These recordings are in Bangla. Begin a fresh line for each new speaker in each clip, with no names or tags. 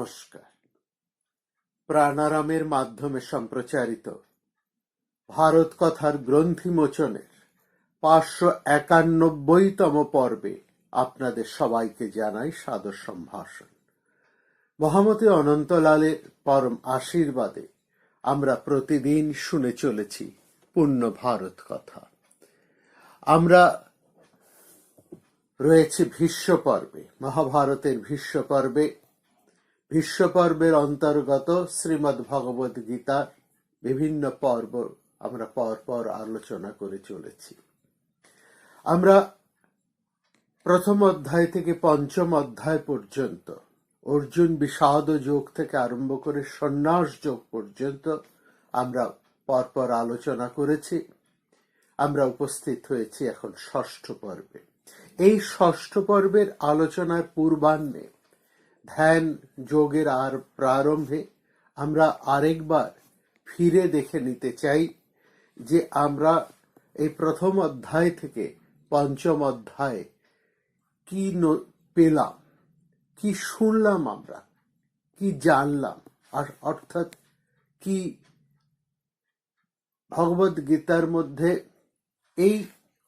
নমস্কার। প্রাণারামের মাধ্যমে সম্প্রচারিত ভারত কথার গ্রন্থিমোচনের 591তম পর্বে আপনাদের সবাইকে জানাই সাদর সম্ভাষণ। মহামতি অনন্তলালের পরম আশীর্বাদে আমরা প্রতিদিন শুনে চলেছি পূর্ণ ভারত কথা। আমরা রয়েছে ভীষ্ম পর্বে, মহাভারতের ভীষ্ম পর্বে। ভীষ্ম পর্বের অন্তর্গত শ্রীমদ্ ভগবদ গীতার বিভিন্ন পর্ব আমরা পরপর আলোচনা করে চলেছি। আমরা প্রথম অধ্যায় থেকে পঞ্চম অধ্যায় পর্যন্ত অর্জুন বিষাদ যোগ থেকে আরম্ভ করে সন্ন্যাস যোগ পর্যন্ত আমরা পরপর আলোচনা করেছি। আমরা উপস্থিত হয়েছি এখন ষষ্ঠ পর্বে। এই ষষ্ঠ পর্বের আলোচনার পূর্বাহ্নে ধ্যান যোগের আর প্রারম্ভে আমরা আরেকবার ফিরে দেখে নিতে চাই যে আমরা এই প্রথম অধ্যায় থেকে পঞ্চম অধ্যায়ে কি পেলাম, কি শুনলাম, আমরা কি জানলাম, আর অর্থাৎ কি ভগবদ গীতার মধ্যে এই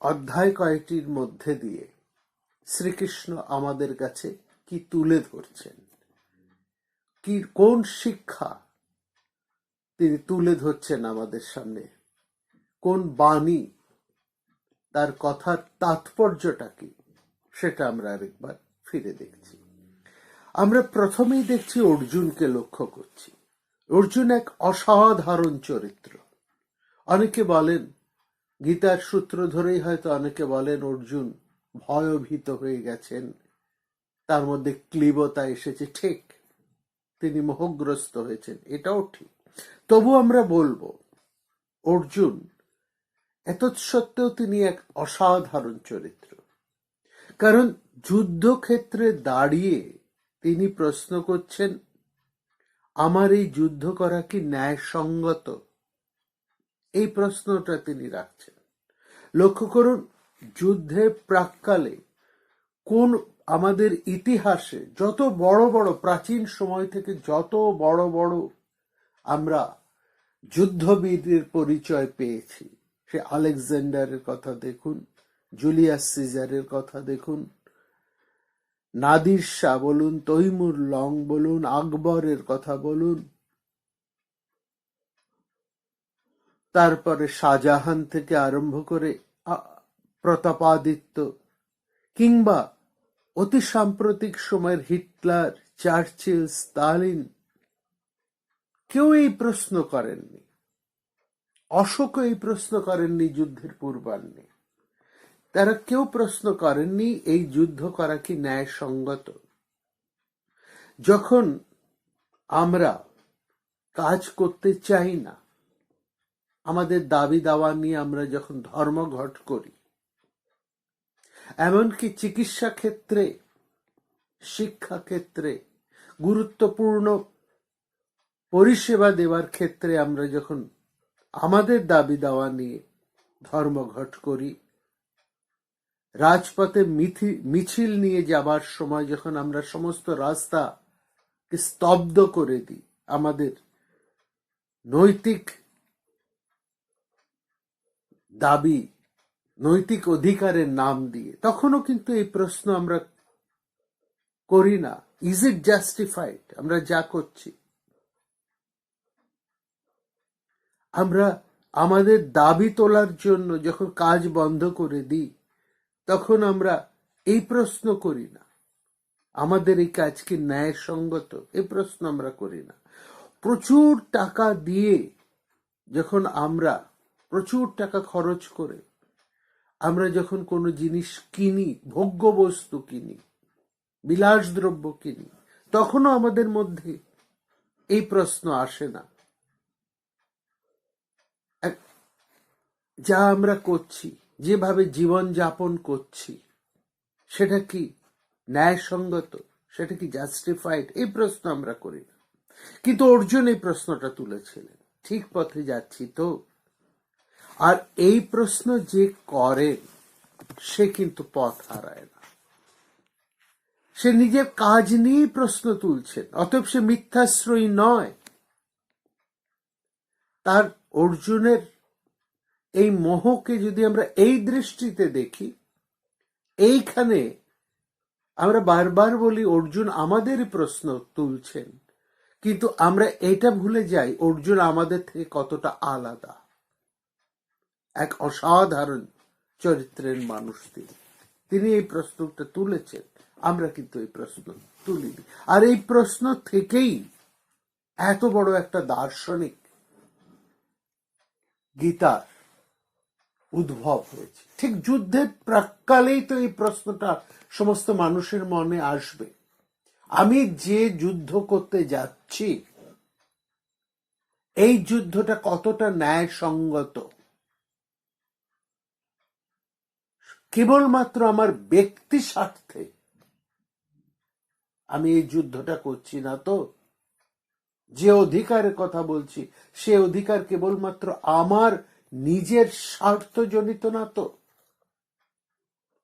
অধ্যায় কয়েকটির মধ্যে দিয়ে শ্রীকৃষ্ণ আমাদের কাছে কি তুলে ধরছেন, কি কোন শিক্ষা তিনি তুলে ধরছেন আমাদের সামনে, কোন বাণী, তার কথার তাৎপর্যটা কি, সেটা আমরা আরেকবার ফিরে দেখছি। আমরা প্রথমেই দেখছি অর্জুনকে লক্ষ্য করছি। অর্জুন এক অসাধারণ চরিত্র। অনেকে বলেন, গীতার সূত্র ধরেই হয়তো অনেকে বলেন অর্জুন ভয়ভীত হয়ে গেছেন, তার মধ্যে ক্লীবতা এসেছে। ঠিক, তিনি মোহগ্রস্ত হয়েছেন, এটাও ঠিক। তবু আমরা বলবো অর্জুন এতৎসত্ত্বেও তিনি এক অসাধারণ চরিত্র। কারণ যুদ্ধক্ষেত্রে দাঁড়িয়ে তিনি প্রশ্ন করছেন, আমার এই যুদ্ধ করা কি ন্যায়সঙ্গত? এই প্রশ্নটা তিনি রাখছেন। লক্ষ্য করুন, যুদ্ধের প্রাক্কালে কোন আমাদের ইতিহাসে যত বড় বড় প্রাচীন সময় থেকে যত বড় বড় আমরা যুদ্ধবীরের পরিচয় পেয়েছি, সে আলেকজান্ডারের কথা দেখুন, জুলিয়াস সিজারের কথা দেখুন, নাদির শাহ বলুন, তৈমুর লং বলুন, আকবরের কথা বলুন, তারপরে শাহজাহান থেকে আরম্ভ করে প্রতাপাদিত্য, কিংবা অতি সাম্প্রতিক সময়ের হিটলার, চার্চিল, স্তালিন, কেউ এই প্রশ্ন করেননি। অশোক এই প্রশ্ন করেননি যুদ্ধের পূর্বাহ্নে। তারা কেউ প্রশ্ন করেননি এই যুদ্ধ করা কি ন্যায়সঙ্গত। যখন আমরা কাজ করতে চাই না, আমাদের দাবি দাওয়া নিয়ে আমরা যখন ধর্মঘট করি, এমনকি চিকিৎসা ক্ষেত্রে, শিক্ষা ক্ষেত্রে, গুরুত্বপূর্ণ পরিষেবা দেওয়ার ক্ষেত্রে আমরা যখন আমাদের দাবি দাওয়া নিয়ে ধর্মঘট করি, রাজপথে মিছিল নিয়ে যাবার সময় যখন আমরা সমস্ত রাস্তাকে স্তব্ধ করে দিই আমাদের নৈতিক দাবি, নৈতিক অধিকারের নাম দিয়ে, তখনও কিন্তু এই প্রশ্ন আমরা করি না, ইজ ইট জাস্টিফাইড আমরা যা করছি? আমরা আমাদের দাবি তোলার জন্য যখন কাজ বন্ধ করে দিই, তখন আমরা এই প্রশ্ন করি না, আমাদের এই কাজ কি ন্যায়সঙ্গত? এই প্রশ্ন আমরা করি না। প্রচুর টাকা দিয়ে যখন আমরা, প্রচুর টাকা খরচ করে আমরা যখন কোনো জিনিস কিনি, ভোগ্য বস্তু কিনি, বিলাসদ্রব্য কিনি, তখনও আমাদের মধ্যে এই প্রশ্ন আসে না, যা আমরা করছি, যেভাবে জীবন যাপন করছি, সেটা কি ন্যায়সঙ্গত, সেটা কি জাস্টিফাইড? এই প্রশ্ন আমরা করি না। কিন্তু অর্জুন এই প্রশ্নটা তুলেছিলেন, ঠিক পথে যাচ্ছি তো? আর এই প্রশ্ন যে করে সে কিন্তু পথ হারায় না। সে নিজের কাজ নিয়েই প্রশ্ন তুলছেন, অতএব সে মিথ্যাশ্রয়ী নয়। তার অর্জুনের এই মোহকে যদি আমরা এই দৃষ্টিতে দেখি, এইখানে আমরা বারবার বলি অর্জুন আমাদেরই প্রশ্ন তুলছেন, কিন্তু আমরা এটা ভুলে যাই অর্জুন আমাদের থেকে কতটা আলাদা, এক অসাধারণ চরিত্রের মানুষ তিনি এই প্রশ্নটা তুলেছেন, আমরা কিন্তু এই প্রশ্ন তুলিনি। আর এই প্রশ্ন থেকেই এত বড় একটা দার্শনিক গীতার উদ্ভব হয়েছে। ঠিক যুদ্ধের প্রাক্কালেই তো এই প্রশ্নটা সমস্ত মানুষের মনে আসবে, আমি যে যুদ্ধ করতে যাচ্ছি এই যুদ্ধটা কতটা ন্যায়সঙ্গত। কেবলমাত্র আমার ব্যক্তি স্বার্থে আমি এই যুদ্ধটা করছি না তো, যে অধিকারের কথা বলছি সে অধিকার কেবলমাত্র আমার নিজের স্বার্থজনিত না তো,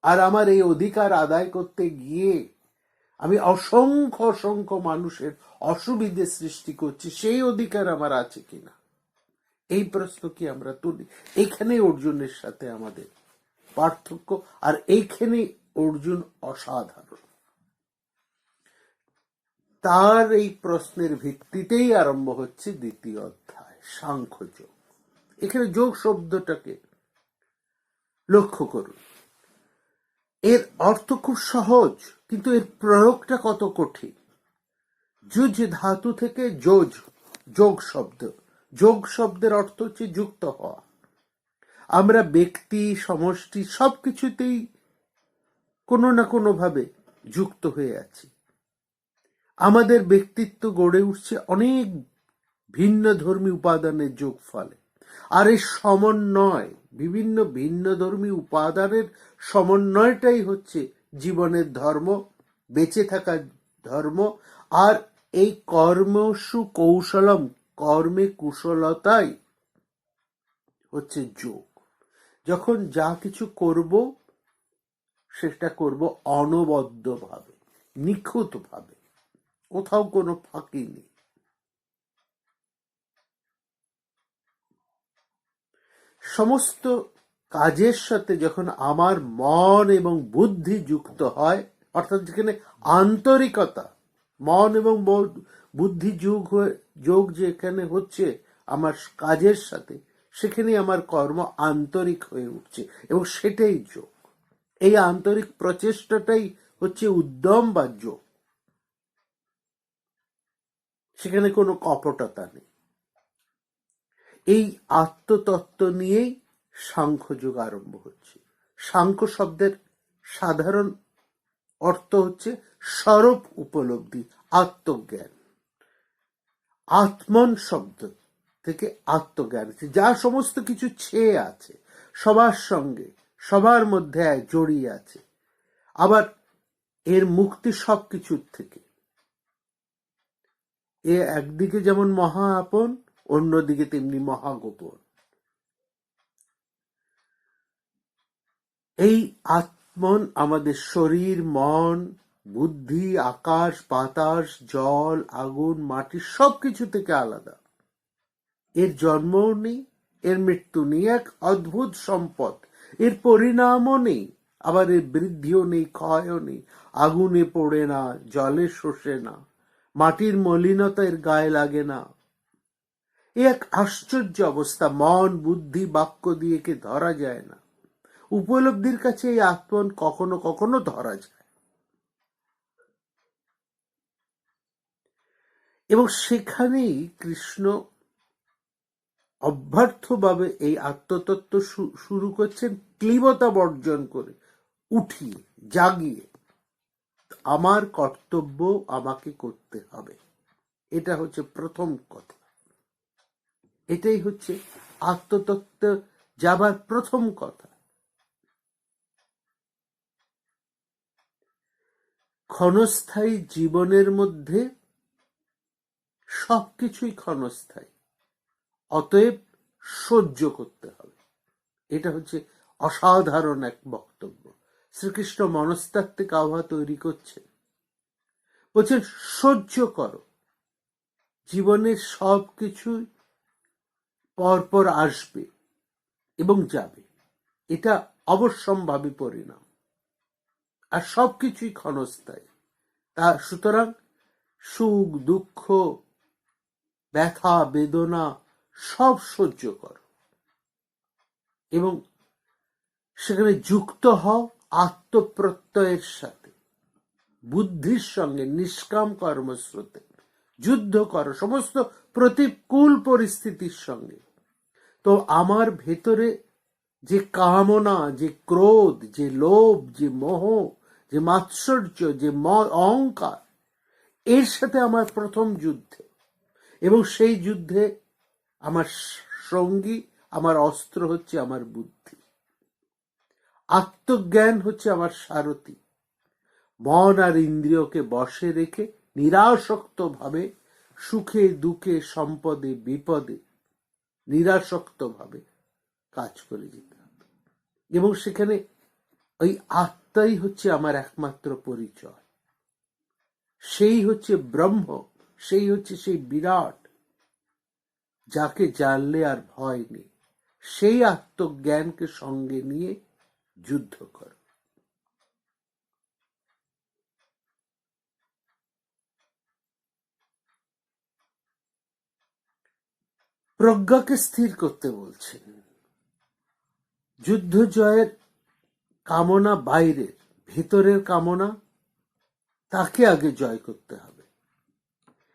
আর আমার এই অধিকার আদায় করতে গিয়ে আমি অসংখ্য অসংখ্য মানুষের অসুবিধে সৃষ্টি করছি, সেই অধিকার আমার আছে কিনা, এই প্রশ্ন কি আমরা তুলি। এইখানে অর্জুনের সাথে আমাদের পার্থক্য, আর এইখানে অর্জুন অসাধারণ। তার এই প্রশ্নের ভিত্তিতেই আরম্ভ হচ্ছে দ্বিতীয় অধ্যায়, সাংখ্যযোগ। এখানে যোগ শব্দটাকে লক্ষ্য করুন, এর অর্থ খুব সহজ, কিন্তু এর প্রয়োগটা কত কঠিন। যুজ ধাতু থেকে যোগ শব্দ, যোগ শব্দের অর্থ হচ্ছে যুক্ত হওয়া। আমরা ব্যক্তি সমষ্টি সবকিছুতেই কোনো না কোনো ভাবে যুক্ত হয়ে আছি। আমাদের ব্যক্তিত্ব গড়ে উঠছে অনেক ভিন্ন ধর্মী উপাদানের যোগ ফলে, আর এই সমন্বয়, বিভিন্ন ভিন্ন ধর্মী উপাদানের সমন্বয়টাই হচ্ছে জীবনের ধর্ম, বেঁচে থাকার ধর্ম। আর এই কর্মসু কৌশলম, কর্মে কুশলতাই হচ্ছে যোগ। যখন যা কিছু করব সেটা করব অনবদ্যভাবে, নিখুঁতভাবে, কোথাও কোনো ফাঁকি নেই। সমস্ত কাজের সাথে যখন আমার মন এবং বুদ্ধি যুক্ত হয়, অর্থাৎ যেখানে আন্তরিকতা, মন এবং বুদ্ধি যোগ যেখানে হচ্ছে আমার কাজের সাথে, সেখানে আমার কর্ম আন্তরিক হয়ে উঠছে, এবং সেটাই যোগ। এই আন্তরিক প্রচেষ্টাটাই হচ্ছে উদ্যম বা যোগ, সেখানে কোনো কপটতা নেই। এই আত্মতত্ত্ব নিয়েই সাংখ্যযোগ আরম্ভ হচ্ছে। সাংখ্য শব্দের সাধারণ অর্থ হচ্ছে স্বরূপ উপলব্ধি, আত্মজ্ঞান। আত্মন শব্দ থেকে আত্মজ্ঞান, যা সমস্ত কিছু ছেয়ে আছে, সবার সঙ্গে সবার মধ্যে জড়িয়ে আছে, আবার এর মুক্তি সবকিছুর থেকে। এ একদিকে যেমন মহা আপন, অন্যদিকে তেমনি মহাগোপন। এই আত্মন আমাদের শরীর, মন, বুদ্ধি, আকাশ বাতাস, জল, আগুন, মাটি সবকিছু থেকে আলাদা। এর জন্মও নেই, এর মৃত্যু নেই, এক অদ্ভুত সম্পদ। এর পরিণামও নেই, আবার এর বৃদ্ধিও নেই, ক্ষয়ও নেই। আগুনে পড়ে না, জলে শোষে না, মাটির মলিনতা এর গায়ে লাগে না। এক আশ্চর্য অবস্থা, মন বুদ্ধি বাক্য দিয়ে কে ধরা যায় না। উপলব্ধির কাছে এই আত্মন কখনো কখনো ধরা যায়, এবং সেখানেই কৃষ্ণ অব্যর্থভাবে এই আত্মতত্ত্ব শুরু করছেন, ক্লীবতা বর্জন করে, উঠিয়ে জাগিয়ে আমার কর্তব্য আমাকে করতে হবে। এটা হচ্ছে প্রথম কথা, এটাই হচ্ছে আত্মতত্ত্ব যাবার প্রথম কথা। ক্ষণস্থায়ী জীবনের মধ্যে সবকিছুই ক্ষণস্থায়ী, অতএব সহ্য করতে হবে। এটা হচ্ছে অসাধারণ এক বক্তব্য। শ্রীকৃষ্ণ মনস্তাত্ত্বিক আবহাওয়া তৈরি করছে, বলছেন সহ্য করো, জীবনের সব কিছুই পরপর আসবে এবং যাবে, এটা অবশ্যম্ভাবী পরিণাম, আর সবকিছুই ক্ষণস্থায়ী। তা সুতরাং সুখ দুঃখ ব্যথা বেদনা সব সহ্য করো এবং সেখানে যুক্ত হও আত্মপ্রত্যয়ের সাথে, বুদ্ধির সঙ্গে, নিষ্কাম কর্মস্রোতে যুদ্ধ করো সমস্ত প্রতিকূল পরিস্থিতির সঙ্গে। তো আমার ভেতরে যে কামনা, যে ক্রোধ, যে লোভ, যে মোহ, যে মাৎসর্য, যে অহংকার, এর সাথে আমার প্রথম যুদ্ধে, এবং সেই যুদ্ধে আমার সঙ্গী, আমার অস্ত্র হচ্ছে আমার বুদ্ধি, আত্মজ্ঞান হচ্ছে আমার সারথি। মন আর ইন্দ্রিয়কে বশে রেখে নিরাসক্ত ভাবে সুখে দুঃখে সম্পদে বিপদে নিরাসক্ত ভাবে কাজ করে যেতে হবে, এবং সেখানে ওই আত্মাই হচ্ছে আমার একমাত্র পরিচয়, সেই হচ্ছে ব্রহ্ম, সেই হচ্ছে সেই বিরাট, যাকে জানলে আর ভয় নেই। সেই আত্মজ্ঞানকে সঙ্গে নিয়ে যুদ্ধ কর। প্রজ্ঞাকে স্থির করতে বলছেন। যুদ্ধ জয়ের কামনা বাইরের, ভেতরের কামনা, তাকে আগে জয় করতে হবে,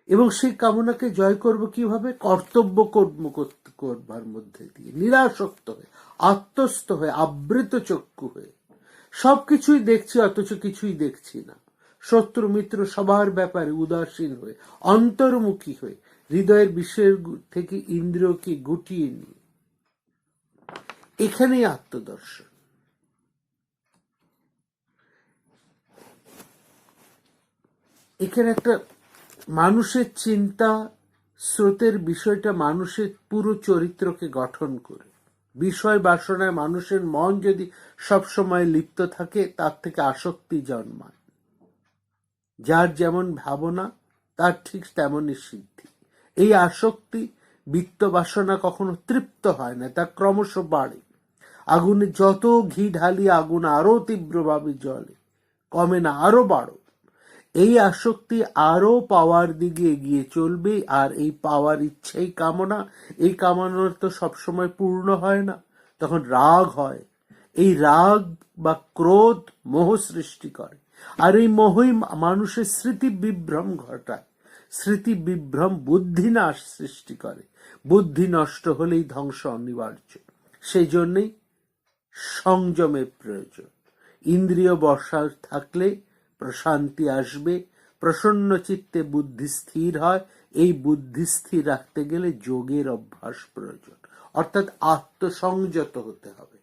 এবং সেই কামনাকে জয় করব কিভাবে? কর্তব্য কর্ম করবার মধ্যে দিয়ে, নিরাসক্ত হয়ে, আত্মস্থ হয়ে, আবৃত চক্ষু হয়ে। সবকিছুই দেখছি অথচ কিছুই দেখছি না, শত্রু মিত্র সবার ব্যাপারে উদাসীন হয়ে, অন্তর্মুখী হয়ে, হৃদয়ের বিষয়ের থেকে ইন্দ্রিয়কে গুটিয়ে নিয়ে, এখানেই আত্মদর্শন। এখানে একটা মানুষের চিন্তা স্রোতের বিষয়টা মানুষের পুরো চরিত্রকে গঠন করে। বিষয় বাসনায় মানুষের মন যদি সবসময় লিপ্ত থাকে, তার থেকে আসক্তি জন্মায়। যার যেমন ভাবনা তার ঠিক তেমনই সিদ্ধি। এই আসক্তি, বিত্ত বাসনা কখনো তৃপ্ত হয় না, তা ক্রমশ বাড়ে। আগুনে যত ঘি ঢালি আগুন আরো তীব্রভাবে জ্বলে, কমে না, আরো বাড়ো। এই আসক্তি আরো পাওয়ার দিকে এগিয়ে চলবে, আর এই পাওয়ার ইচ্ছাই কামনা। এই কামনা তো সবসময় পূর্ণ হয় না, তখন রাগ হয়। এই রাগ বা ক্রোধ মোহ সৃষ্টি করে, আর এই মোহই মানুষের স্মৃতি বিভ্রম ঘটায়। স্মৃতি বিভ্রম বুদ্ধি নাশ সৃষ্টি করে, বুদ্ধি নষ্ট হলেই ধ্বংস অনিবার্য। সেই জন্যই সংযমের প্রয়োজন। ইন্দ্রিয় বর্ষা থাকলে প্রশান্তি আসবে, প্রসন্ন চিত্তে বুদ্ধি স্থির হয়। এই বুদ্ধি স্থির রাখতে গেলে যোগের অভ্যাস প্রয়োজন, অর্থাৎ আত্মসংযত হতে হবে।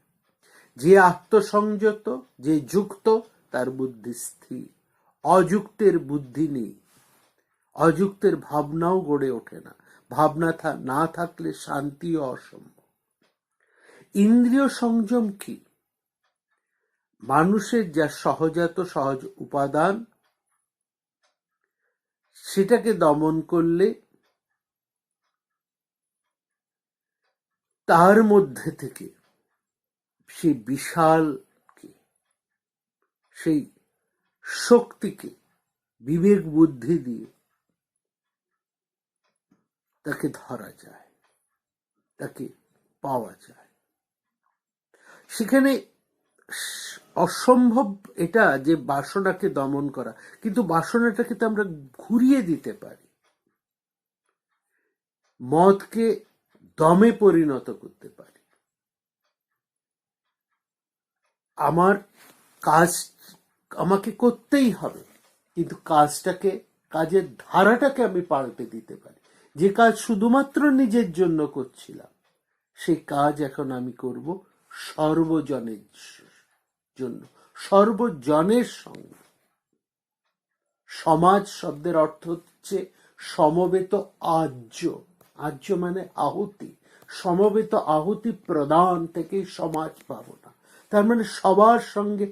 যে আত্মসংযত, যে যুক্ত, তার বুদ্ধি স্থির। অযুক্তের বুদ্ধি নেই, অযুক্তের ভাবনাও গড়ে ওঠে না। ভাবনা না থাকলে শান্তিও অসম্ভব। ইন্দ্রিয় সংযম কি? মানুষের যা সহজাত সহজ উপাদান, সেটাকে দমন করলে তার মধ্যে থেকে সেই বিশাল, সেই শক্তিকে বিবেক বুদ্ধি দিয়ে তাকে ধরা যায়, তাকে পাওয়া যায়। সেখানে অসম্ভব এটা যে বাসনাকে দমন করা, কিন্তু বাসনাটাকে তো আমরা ঘুরিয়ে দিতে পারি, মদকে দমে পরিণত করতে পারি। আমার কাজ আমাকে করতেই হবে, কিন্তু কাজের ধারাটাকে আমি পাল্টে দিতে পারি। যে কাজ শুধুমাত্র নিজের জন্য করছিলাম, সেই কাজ এখন আমি করব সর্বজনের জন্য, সর্বজনের সঙ্গে। সমাজ শব্দের অর্থ হচ্ছে সমবেত আজ্য। আজ্য মানে আহুতি। সমবেত আহুতি প্রদান থেকেই সমাজ ভাবনা। তার মানে সবার সঙ্গে,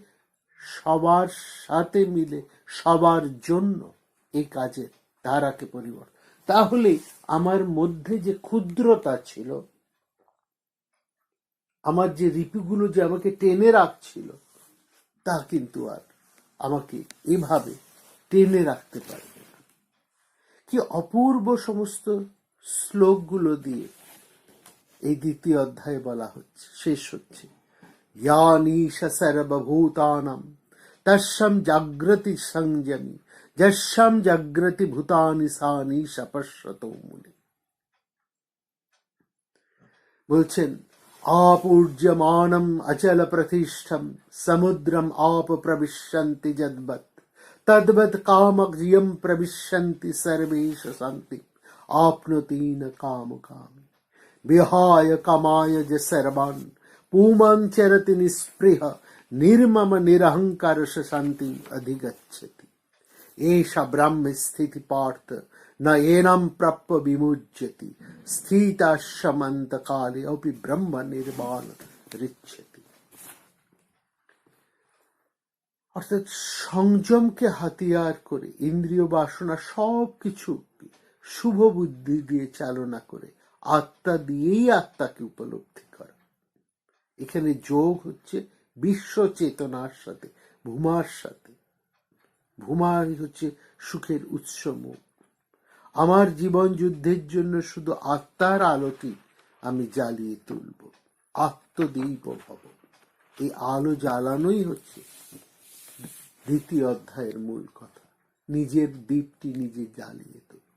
সবার সাথে মিলে, সবার জন্য এই কাজের ধারাকে পরিবর্তন। তাহলে আমার মধ্যে যে ক্ষুদ্রতা ছিল, আমার যে রিপুগুলো যে আমাকে টেনে রাখছিল, তা কিন্তু আর আমাকে এভাবে টেনে রাখতে পারবে না। কি অপূর্ব সমস্ত শ্লোকগুলো দিয়ে এই দ্বিতীয় অধ্যায়ে বলা হচ্ছে, শেষ হচ্ছে। ইয়ানীশ সর্বভূতানাম তস্যম জাগ্রতি সংযমী যস্যম জাগ্রতি ভূতানি সানীশ পশ্যতো মুনি। বলছেন, আপূর্যমানম অচল প্রতিষ্ঠম সমুদ্রম আপ প্রবিশ্যন্তি যদ্বৎ তদ্বৎ কামযম প্রবিশ্যন্তি সর্বেশ শান্তি আপনোতি ন কাম কামি বিহায় কামায় য সর্বান পুমাং চরতি নিস্পৃহ নির্মম নিরহংকার শান্তি অধিগচ্ছতি। एषा ब्रह्म स्थिति पार्थ न एनम प्राप्य विमुच्यति स्थिताश्रमन्त काले अपि ब्रह्म निर्वाण ऋच्छति। অর্থাৎ সংযমকে হাতিয়ার করে ইন্দ্রিয় বাসনা সব কিছু শুভ বুদ্ধি দিয়ে চালনা করে আত্মা দিয়েই আত্মাকে উপলব্ধি করা। এখানে যোগ হচ্ছে বিশ্ব চেতনার সাথে, ভূমার সাথে। ভূমার হচ্ছে সুখের উৎস মুখ। আমার জীবন যুদ্ধের জন্য শুধু আত্মার আলোটি আমি জ্বালিয়ে তুলব, আত্মদীপ ভব। এই আলো জ্বালানোই হচ্ছে দ্বিতীয় অধ্যায়ের মূল কথা। নিজের দীপটি নিজে জ্বালিয়ে তুলব।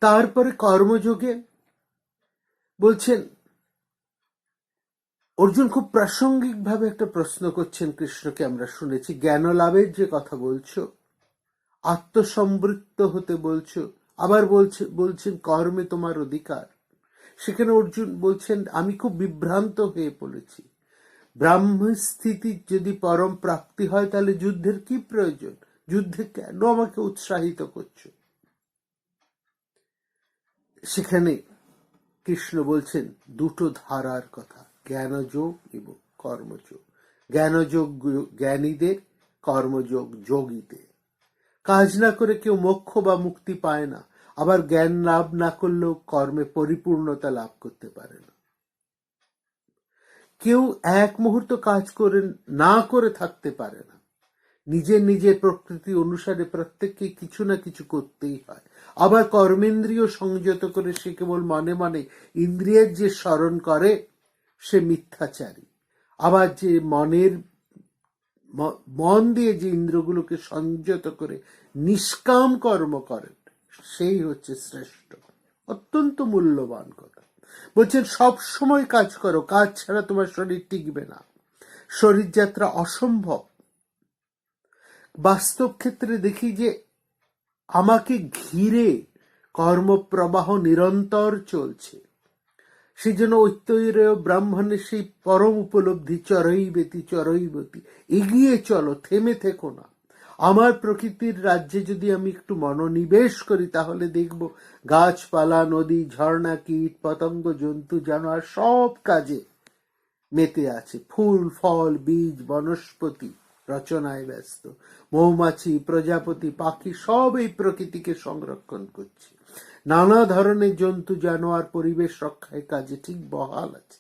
তারপরে কর্মযোগে বলছেন, অর্জুন খুব প্রাসঙ্গিক ভাবে একটা প্রশ্ন করছেন কৃষ্ণকে, আমরা শুনেছি। জ্ঞান লাভের যে কথা বলছো, আত্মসম্পৃক্ত হতে বলছো, আবার বলছেন কর্মে তোমার অধিকার। সেখানে অর্জুন বলছেন, আমি খুব বিভ্রান্ত হয়ে পড়েছি। ব্রাহ্মস্থিতি যদি পরম প্রাপ্তি হয়, তাহলে যুদ্ধের কি প্রয়োজন? যুদ্ধে কেন আমাকে উৎসাহিত করছো? সেখানে কৃষ্ণ বলছেন দুটো ধারার কথা, জ্ঞানযোগ এবং কর্মযোগ। জ্ঞানযোগ জ্ঞানীদের, কর্মযোগ যোগীদের। কাজ না করে কেউ মোক্ষ বা মুক্তি পায় না, আবার জ্ঞান লাভ না করলেও কর্মে পরিপূর্ণতা লাভ করতে পারে না। কেউ এক মুহূর্ত কাজ করে না করে থাকতে পারে না। নিজের নিজের প্রকৃতি অনুসারে প্রত্যেককে কিছু না কিছু করতেই হয়। আবার কর্মেন্দ্রিয় সংযত করে সে কেবল মনে মনে ইন্দ্রিয়ের যে স্মরণ করে সে মিথ্যাচারী। আবার যে মন দিয়ে যে ইন্দ্রগুলোকে সংযত করে নিষ্কাম কর্ম করেন, সেই হচ্ছে শ্রেষ্ঠ। অত্যন্ত মূল্যবান কথা বলছেন। সব সময় কাজ করো, কাজ ছাড়া তোমার শরীর টিকবে না, শরীর যাত্রা অসম্ভব। বাস্তব ক্ষেত্রে দেখি যে আমাকে ঘিরে কর্মপ্রবাহ নিরন্তর চলছে। সেই জন্য ঐতরেয় ব্রাহ্মণের সেই পরম উপলব্ধি, চরৈবেতি চরৈবতী, এগিয়ে চলো, থেমে থেকো না। আমার প্রকৃতির রাজ্যে যদি আমি একটু মনোনিবেশ করি, তাহলে দেখব গাছপালা, নদী, ঝর্ণা, কীট পতঙ্গ, জন্তু জানোয়ার সব কাজে মেতে আছে। ফুল ফল বীজ বনস্পতি রচনায় ব্যস্ত। মৌমাছি, প্রজাপতি, পাখি সব এই প্রকৃতিকে সংরক্ষণ করছে। নানা ধরনের জন্তু জানোয়ার পরিবেশ রক্ষায় কাজে ঠিক বহাল আছে।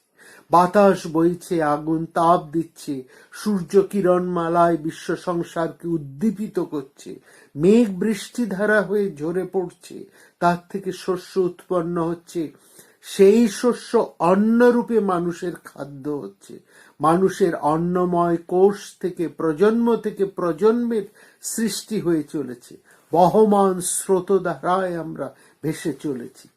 বাতাস বইছে, আগুন তাপ দিচ্ছে, সূর্য কিরণ মালায় বিশ্ব সংসারকে উদ্দীপিত করছে। মেঘ বৃষ্টি ধারা হয়ে ঝরে পড়ছে, তার থেকে শস্য উৎপন্ন হচ্ছে। সেই শস্য অন্নরূপে মানুষের খাদ্য হচ্ছে। মানুষের অন্নময় কোষ থেকে প্রজন্মের সৃষ্টি হয়ে চলেছে। বহমান স্রোত ধারায় আমরা ভেসে চলেছি।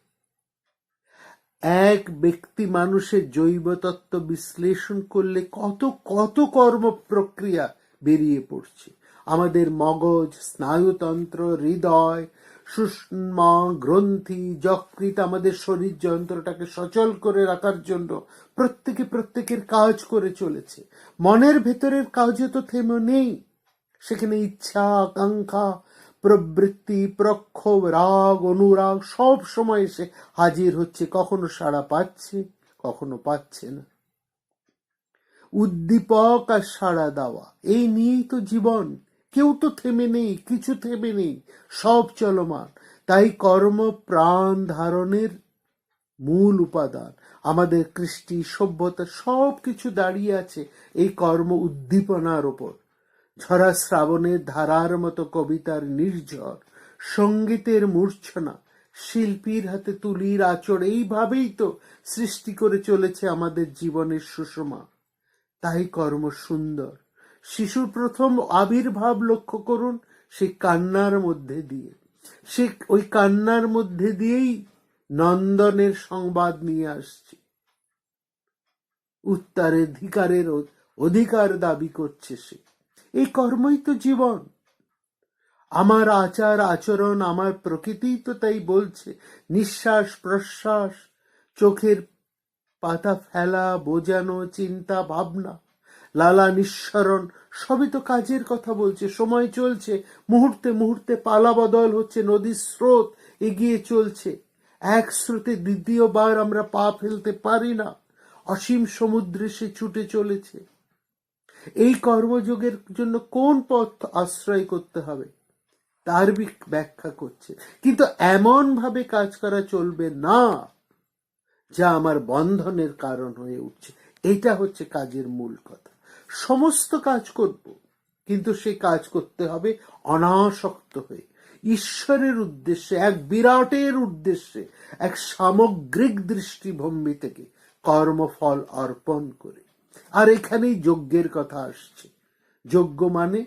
এক ব্যক্তি মানুষের জৈব তত্ত্ব বিশ্লেষণ করলে কত কত কর্ম প্রক্রিয়া বেরিয়ে পড়ছে। আমাদের মগজ, স্নায়ুতন্ত্র, হৃদয়, সুষমা, গ্রন্থি, যকৃৎ আমাদের শরীর যন্ত্রটাকে সচল করে রাখার জন্য প্রত্যেকের কাজ করে চলেছে। মনের ভেতরের কাজও তো থেমে নেই। সেখানে ইচ্ছা, আকাঙ্ক্ষা, প্রবৃত্তি, প্রক্ষোভ, রাগ, অনুরাগ সব সময় এসে হাজির হচ্ছে। কখনো সাড়া পাচ্ছে, কখনো পাচ্ছে না। উদ্দীপক আর সাড়া দেওয়া, এই নিয়েই তো জীবন, কেউ তো থেমে নেই, কিছু থেমে নেই, সব চলমান। তাই কর্ম প্রাণ ধারণের মূল উপাদান। আমাদের কৃষ্টি, সভ্যতা সব কিছু দাঁড়িয়ে আছে এই কর্ম উদ্দীপনার ওপর। ঝরা শ্রাবণের ধারার মতো কবিতার নির্ঝর, সঙ্গীতের মূর্ছনা, শিল্পীর হাতে তুলির আঁচড়, এইভাবেই তো সৃষ্টি করে চলেছে আমাদের জীবনের সুষমা। তাই কর্ম সুন্দর। শিশুর প্রথম আবির্ভাব লক্ষ্য করুন, সেই কান্নার মধ্যে দিয়ে, সে ওই কান্নার মধ্যে দিয়েই নন্দনের সংবাদ নিয়ে আসছে, উত্তরাধিকারের অধিকার দাবি করছে সে। এই কর্মই তো জীবন। আমার আচার আচরণ, আমার প্রকৃতিই তো তাই বলছে। নিঃশ্বাস প্রশ্বাস, চোখের পাতা ফেলা, বোঝানো, চিন্তা ভাবনা, লালা নিঃসরণ, সবই তো কাজের কথা বলছে। সময় চলছে, মুহূর্তে মুহূর্তে পালা বদল হচ্ছে, নদীর স্রোত এগিয়ে চলছে, এক স্রোতে দ্বিতীয়বার আমরা পা ফেলতে পারি না, অসীম সমুদ্রে সে ছুটে চলেছে। এই কর্মযোগের জন্য কোন পথ আশ্রয় করতে হবে তার ব্যাখ্যা করছে। কিন্তু এমন ভাবে কাজ করা চলবে না যা আমার বন্ধনের কারণ হয়ে উঠছে। এটা হচ্ছে কাজের মূল কথা। সমস্ত কাজ করব, কিন্তু সেই কাজ করতে হবে অনাসক্ত হয়ে, ঈশ্বরের উদ্দেশ্যে, এক বিরাটের উদ্দেশ্যে, এক সামগ্রিক দৃষ্টিভঙ্গি থেকে কর্মফল অর্পণ করে। আর এখানেই যজ্ঞের কথা আসছে। যজ্ঞ মানে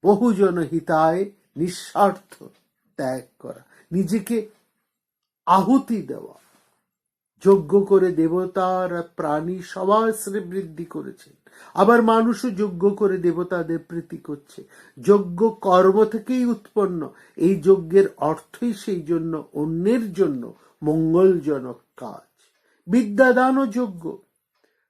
বহুজন হিতায় নিঃস্বার্থ ত্যাগ করা, নিজেকে আহুতি দেওয়া। যজ্ঞ করে দেবতার প্রাণী সবার শ্রীবৃদ্ধি করেছেন, আবার মানুষও যজ্ঞ করে দেবতাদের প্রীতি করছে। যজ্ঞ কর্ম থেকেই উৎপন্ন। এই যজ্ঞের অর্থই সেই জন্য অন্যের জন্য মঙ্গলজনক কাজ। বিদ্যাদানও যজ্ঞ।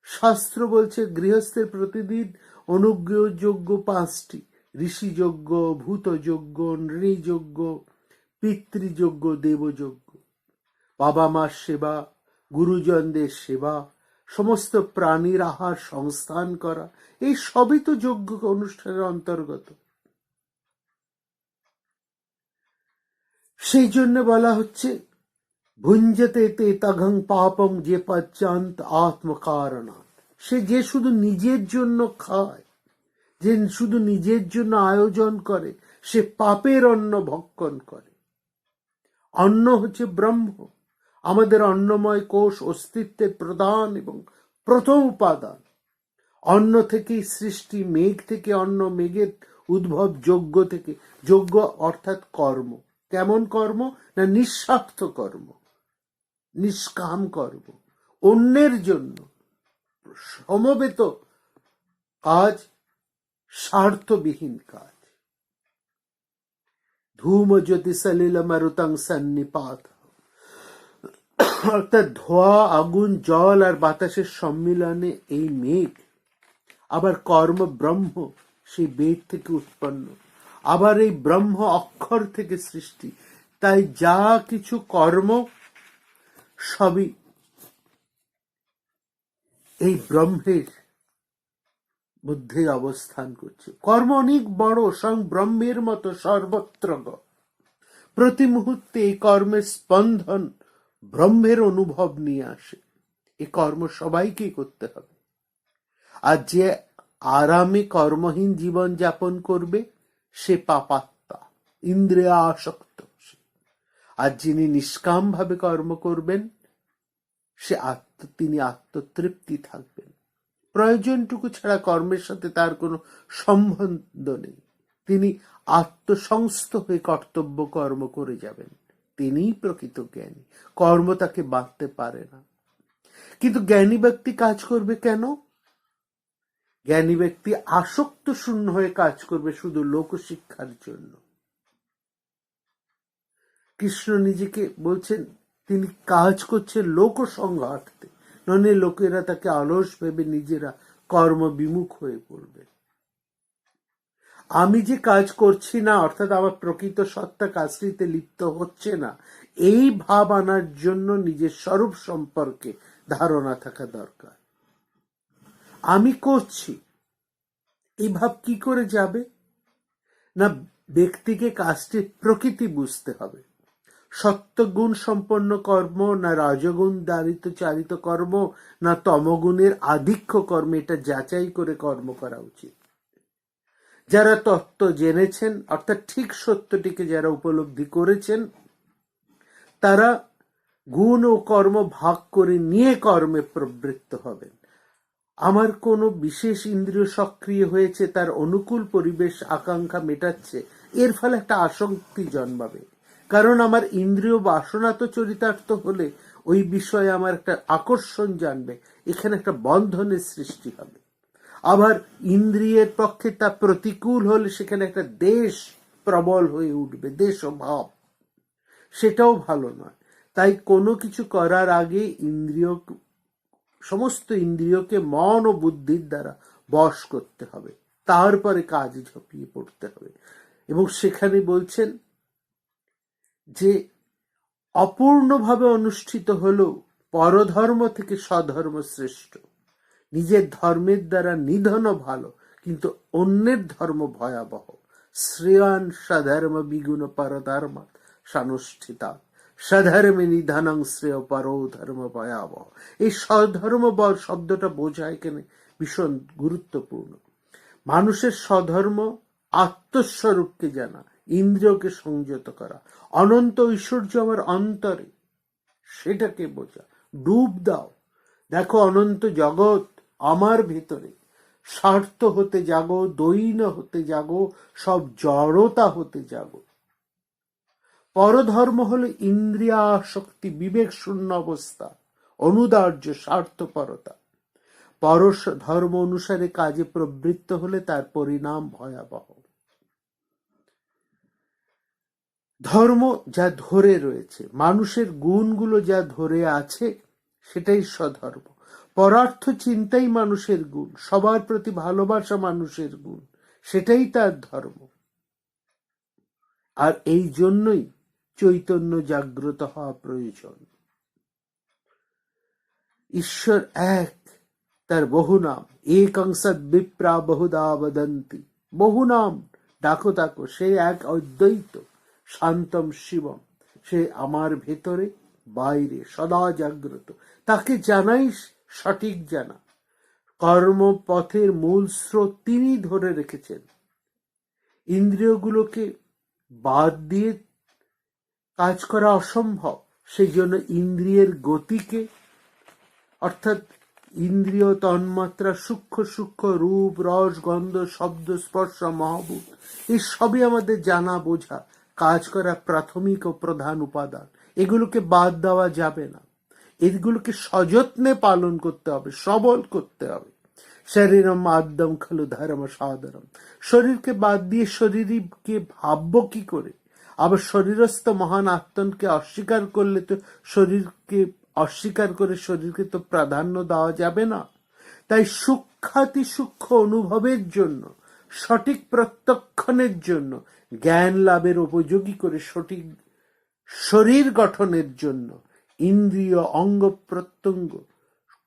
শাস্ত্র বলছে গৃহস্থের প্রতিদিন অনুগ্রহ যজ্ঞ 5টি: ঋষিযজ্ঞ, ভূতযজ্ঞ, নৃযজ্ঞ, পিতৃযজ্ঞ, দেবযজ্ঞ। বাবা মার সেবা, গুরুজনদের সেবা, সমস্ত প্রাণীর আহার সংস্থান করা, এই সবই তো যজ্ঞ অনুষ্ঠানের অন্তর্গত। সেই জন্য বলা হচ্ছে ভুঞ্জতে তে তঘং পাপং যে পচ্যান্ত আত্মকারণাৎ। সে যে শুধু নিজের জন্য খায়, যে শুধু নিজের জন্য আয়োজন করে, সে পাপের অন্ন ভক্ষণ করে। অন্ন হচ্ছে ব্রহ্ম, আমাদের অন্নময় কোষ অস্তিত্বের প্রধান এবং প্রথম উপাদান। অন্ন থেকেই সৃষ্টি, মেঘ থেকে অন্ন, মেঘের উদ্ভব যজ্ঞ থেকে। যজ্ঞ অর্থাৎ কর্ম। কেমন কর্ম? না নিঃস্বার্থ কর্ম, নিষ্কাম কর্ম, অন্যের জন্য সমবেত কাজ, স্বার্থবিহীন কাজ। ধূম জ্যোতি সলিল মারুতং সন্নিপাত, অর্থাৎ ধোঁয়া, আগুন, জল আর বাতাসের সম্মিলনে এই মেঘ। আবার কর্ম ব্রহ্ম, সেই বেদ থেকে উৎপন্ন। আবার এই ব্রহ্ম অক্ষর থেকে সৃষ্টি। তাই যা কিছু কর্ম সবই এই ব্রহ্মের মধ্যে অবস্থান করছে। কর্ম অনেক বড়, স্বয়ং ব্রহ্মের মতো সর্বত্র। প্রতি মুহূর্তে এই কর্মের স্পন্দন ব্রহ্মের অনুভব নিয়ে আসে। এই কর্ম সবাইকে করতে হবে। আর যে আরামে কর্মহীন জীবন যাপন করবে সে পাপাত্মা, ইন্দ্রিয় আসক্ত। আর যিনি নিষ্কাম ভাবে কর্ম করবেন তিনি আত্মতৃপ্তি থাকবেন। প্রয়োজনটুকু ছাড়া কর্মের সাথে তার কোনো সম্বন্ধ নেই। তিনি আত্মসংস্থ হয়ে কর্তব্য কর্ম করে যাবেন। তিনিই প্রকৃত জ্ঞানী। কর্ম তাকে বাঁধতে পারে না। কিন্তু জ্ঞানী ব্যক্তি কাজ করবে কেন? জ্ঞানী ব্যক্তি আসক্ত শূন্য হয়ে কাজ করবে শুধু লোকশিক্ষার জন্য। কৃষ্ণ নিজেকে বলছেন তিনি কাজ করছেন লোক সংঘাতে, নইলে লোকেরা তাকে অলস ভেবে নিজেরা কর্ম বিমুখ হয়ে পড়বে। আমি যে কাজ করছি না, অর্থাৎ আমার প্রকৃত সত্তা কাজটিতে লিপ্ত হচ্ছে না, এই ভাব আনার জন্য নিজের স্বরূপ সম্পর্কে ধারণা থাকা দরকার। আমি করছি, এই ভাব কি করে যাবে? না ব্যক্তিকে কাজটির প্রকৃতি বুঝতে হবে। সত্যগুণ সম্পন্ন কর্ম, না রজগুণ দ্বারিত চালিত কর্ম, না তমগুণের আধিক্য কর্ম, এটা যাচাই করে কর্ম করা উচিত। যারা তত্ত্ব জেনেছেন, অর্থাৎ ঠিক সত্যটিকে যারা উপলব্ধি করেছেন, তারা গুণ ও কর্ম ভাগ করে নিয়ে কর্মে প্রবৃত্ত হবেন। আমার কোনো বিশেষ ইন্দ্রিয় সক্রিয় হয়েছে, তার অনুকূল পরিবেশ আকাঙ্ক্ষা মেটাচ্ছে, এর ফলে একটা আসক্তি জন্মাবে। কারণ আমার ইন্দ্রিয় বাসনা তো চরিতার্থ হলে ওই বিষয়ে আমার একটা আকর্ষণ জানবে, এখানে একটা বন্ধনের সৃষ্টি হবে। আবার ইন্দ্রিয়ের পক্ষে তা প্রতিকূল হলে সেখানে একটা দেশ প্রবল হয়ে উঠবে, দেশ ও ভাব, সেটাও ভালো নয়। তাই কোনো কিছু করার আগে সমস্ত ইন্দ্রিয়কে মন ও বুদ্ধির দ্বারা বশ করতে হবে, তারপরে কাজ ঝাঁপিয়ে পড়তে হবে। এবং সেখানে বলছেন যে অপূর্ণভাবে অনুষ্ঠিত হলেও পরধর্ম থেকে স্বধর্ম শ্রেষ্ঠ। নিজের ধর্মের দ্বারা নিধন ভালো, কিন্তু অন্যের ধর্ম ভয়াবহ। শ্রেয়ান স্বধর্ম বিগুণ পরধর্ম সানুষ্ঠিতা, স্বধর্মে নিধনং শ্রেয় পরো ধর্ম ভয়াবহ। এই স্বধর্ম শব্দটা বোঝা এখানে ভীষণ গুরুত্বপূর্ণ। মানুষের স্বধর্ম আত্মস্বরূপকে জানা, ইন্দ্রিয়কে সংযত করা, অনন্ত ঐশ্বর্য আমার অন্তরে, সেটাকে বোঝা। ডুব দাও, দেখো অনন্ত জগৎ আমার ভিতরে। স্বার্থ হতে জাগো, দৈন হতে জাগো, সব জড়তা হতে জাগো। পরধর্ম হলো ইন্দ্রিয়াসক্তি, বিবেক শূন্য অবস্থা, অনুদার্য স্বার্থপরতা। পর ধর্ম অনুসারে কাজে প্রবৃত্ত হলে তার পরিণাম ভয়াবহ। ধর্ম যা ধরে রয়েছে, মানুষের গুণগুলো যা ধরে আছে, সেটাই স্বধর্ম। পরার্থ চিন্তাই মানুষের গুণ, সবার প্রতি ভালোবাসা মানুষের গুণ, সেটাই তার ধর্ম। আর এই জন্যই চৈতন্য জাগ্রত হওয়া প্রয়োজন। ঈশ্বর এক, তার বহু নাম। একং সদ বিপ্রা বহুদা বদন্তি, বহু নাম ডাকো তাকো, সে এক অদ্বৈত শান্তম শিবম। সে আমার ভেতরে বাইরে সদা জাগ্রত, তাকে জানাই সঠিক জানা। কর্মপথের মূল স্রোত তিনি ধরে রেখেছেন। ইন্দ্রিয়গুলোকে বাদ দিয়ে কাজ করা অসম্ভব, সেই জন্য ইন্দ্রিয়ের গতিকে, অর্থাৎ ইন্দ্রিয় তন্মাত্রা সূক্ষ্ম সূক্ষ্ম রূপ রস গন্ধ শব্দ স্পর্শ মহাভূত, এই সবই আমাদের জানা বোঝা, কাজ করা প্রাথমিক ও প্রধান উপাদান। এগুলোকে বাদ দেওয়া যাবে না, এগুলোকে সযত্নে পালন করতে হবে, সবল করতে হবে। শরীরম আদ্যম খলু ধর্ম সাদরম, শরীরকে বাদ দিয়ে শরীরকে ভাববো কি করে? আবার শরীরস্থ মহান আত্মনকে অস্বীকার করলে তো শরীরকে অস্বীকার করে শরীরকে তো প্রাধান্য দেওয়া যাবে না। তাই সূক্ষ্মাতি সূক্ষ্ম অনুভবের জন্য, সঠিক প্রত্যক্ষণের জন্য, জ্ঞান লাভের উপযোগী করে সঠিক শরীর গঠনের জন্য ইন্দ্রিয় অঙ্গ প্রত্যঙ্গ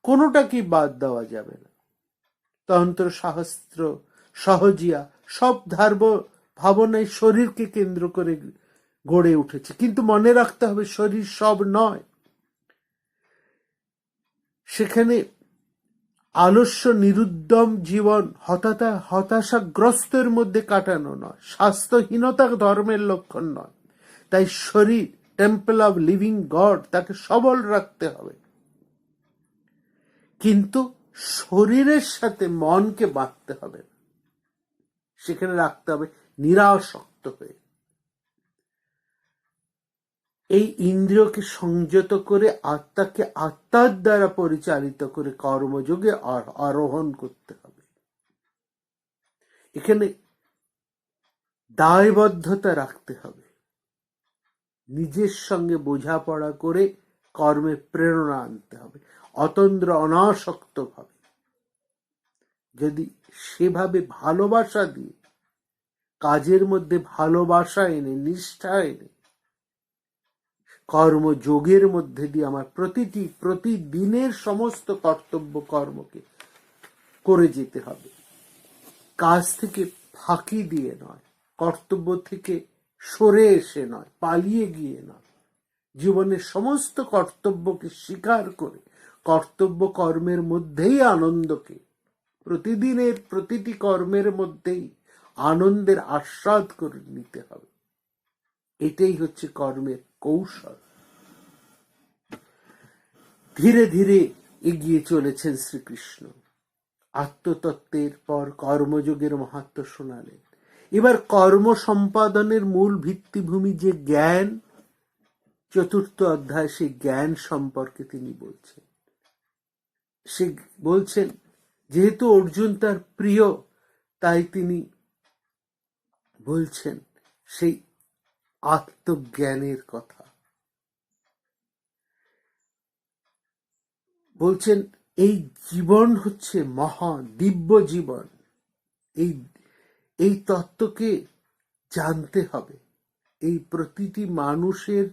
কোনোটাকেই বাদ দেওয়া যাবে না। তন্ত্র শাস্ত্র সহজিয়া সব ভাবনায় শরীরকে কেন্দ্র করে গড়ে উঠেছে, কিন্তু মনে রাখতে হবে শরীর সব নয়। সেখানে আলস্য নিরুদ্যম জীবন হতাশাগ্রস্তের মধ্যে কাটানো নয়, স্বাস্থ্যহীনতা ধর্মের লক্ষণ নয়। তাই শরীর টেম্পল অব লিভিং গড, তাকে সবল রাখতে হবে, কিন্তু শরীরের সাথে মনকে বাঁধতে হবে, সেখানে রাখতে হবে নিরাসক্ত হয়ে। এই ইন্দ্রিয়কে সংযত করে আত্মাকে আত্মার দ্বারা পরিচালিত করে কর্মযোগে আরোহণ করতে হবে। এখানে দায়বদ্ধতা রাখতে হবে, নিজের সঙ্গে বোঝাপড়া করে কর্মে প্রেরণা আনতে হবে, অতন্দ্র অনাসক্ত ভাবে। যদি সেভাবে ভালোবাসা দিয়ে, কাজের মধ্যে ভালোবাসা এনে, নিষ্ঠা এনে, কর্মযোগের মধ্যে দিয়ে আমার প্রতিদিনের সমস্ত কর্তব্য কর্মকে করে যেতে হবে, কাজ থেকে ফাঁকি দিয়ে নয়। কর্তব্য থেকে সরে এসে নয়, পালিয়ে গিয়ে নয়, জীবনের সমস্ত কর্তব্যকে স্বীকার করে কর্তব্য কর্মের মধ্যেই আনন্দকে, প্রতিদিনের প্রতিটি কর্মের মধ্যেই আনন্দের আস্বাদ করে নিতে হবে। এটাই হচ্ছে কর্মের কৌশল। ধীরে ধীরে এগিয়ে চলেছেন শ্রীকৃষ্ণ। আত্মতত্ত্বের পর কর্মযোগের মাহাত্ম্য শোনালেন। এবার কর্ম সম্পাদনের মূল ভিত্তিভূমি যে জ্ঞান, চতুর্থ অধ্যায় সেই জ্ঞান সম্পর্কে তিনি বলছেন। সে বলছেন যেহেতু অর্জুন তার প্রিয়, তাই তিনি বলছেন সেই আত্মজ্ঞানের কথা। বলছেন এই জীবন হচ্ছে মহা দিব্য জীবন, এই তত্ত্বকে জানতে হবে। এই প্রতিটি মানুষের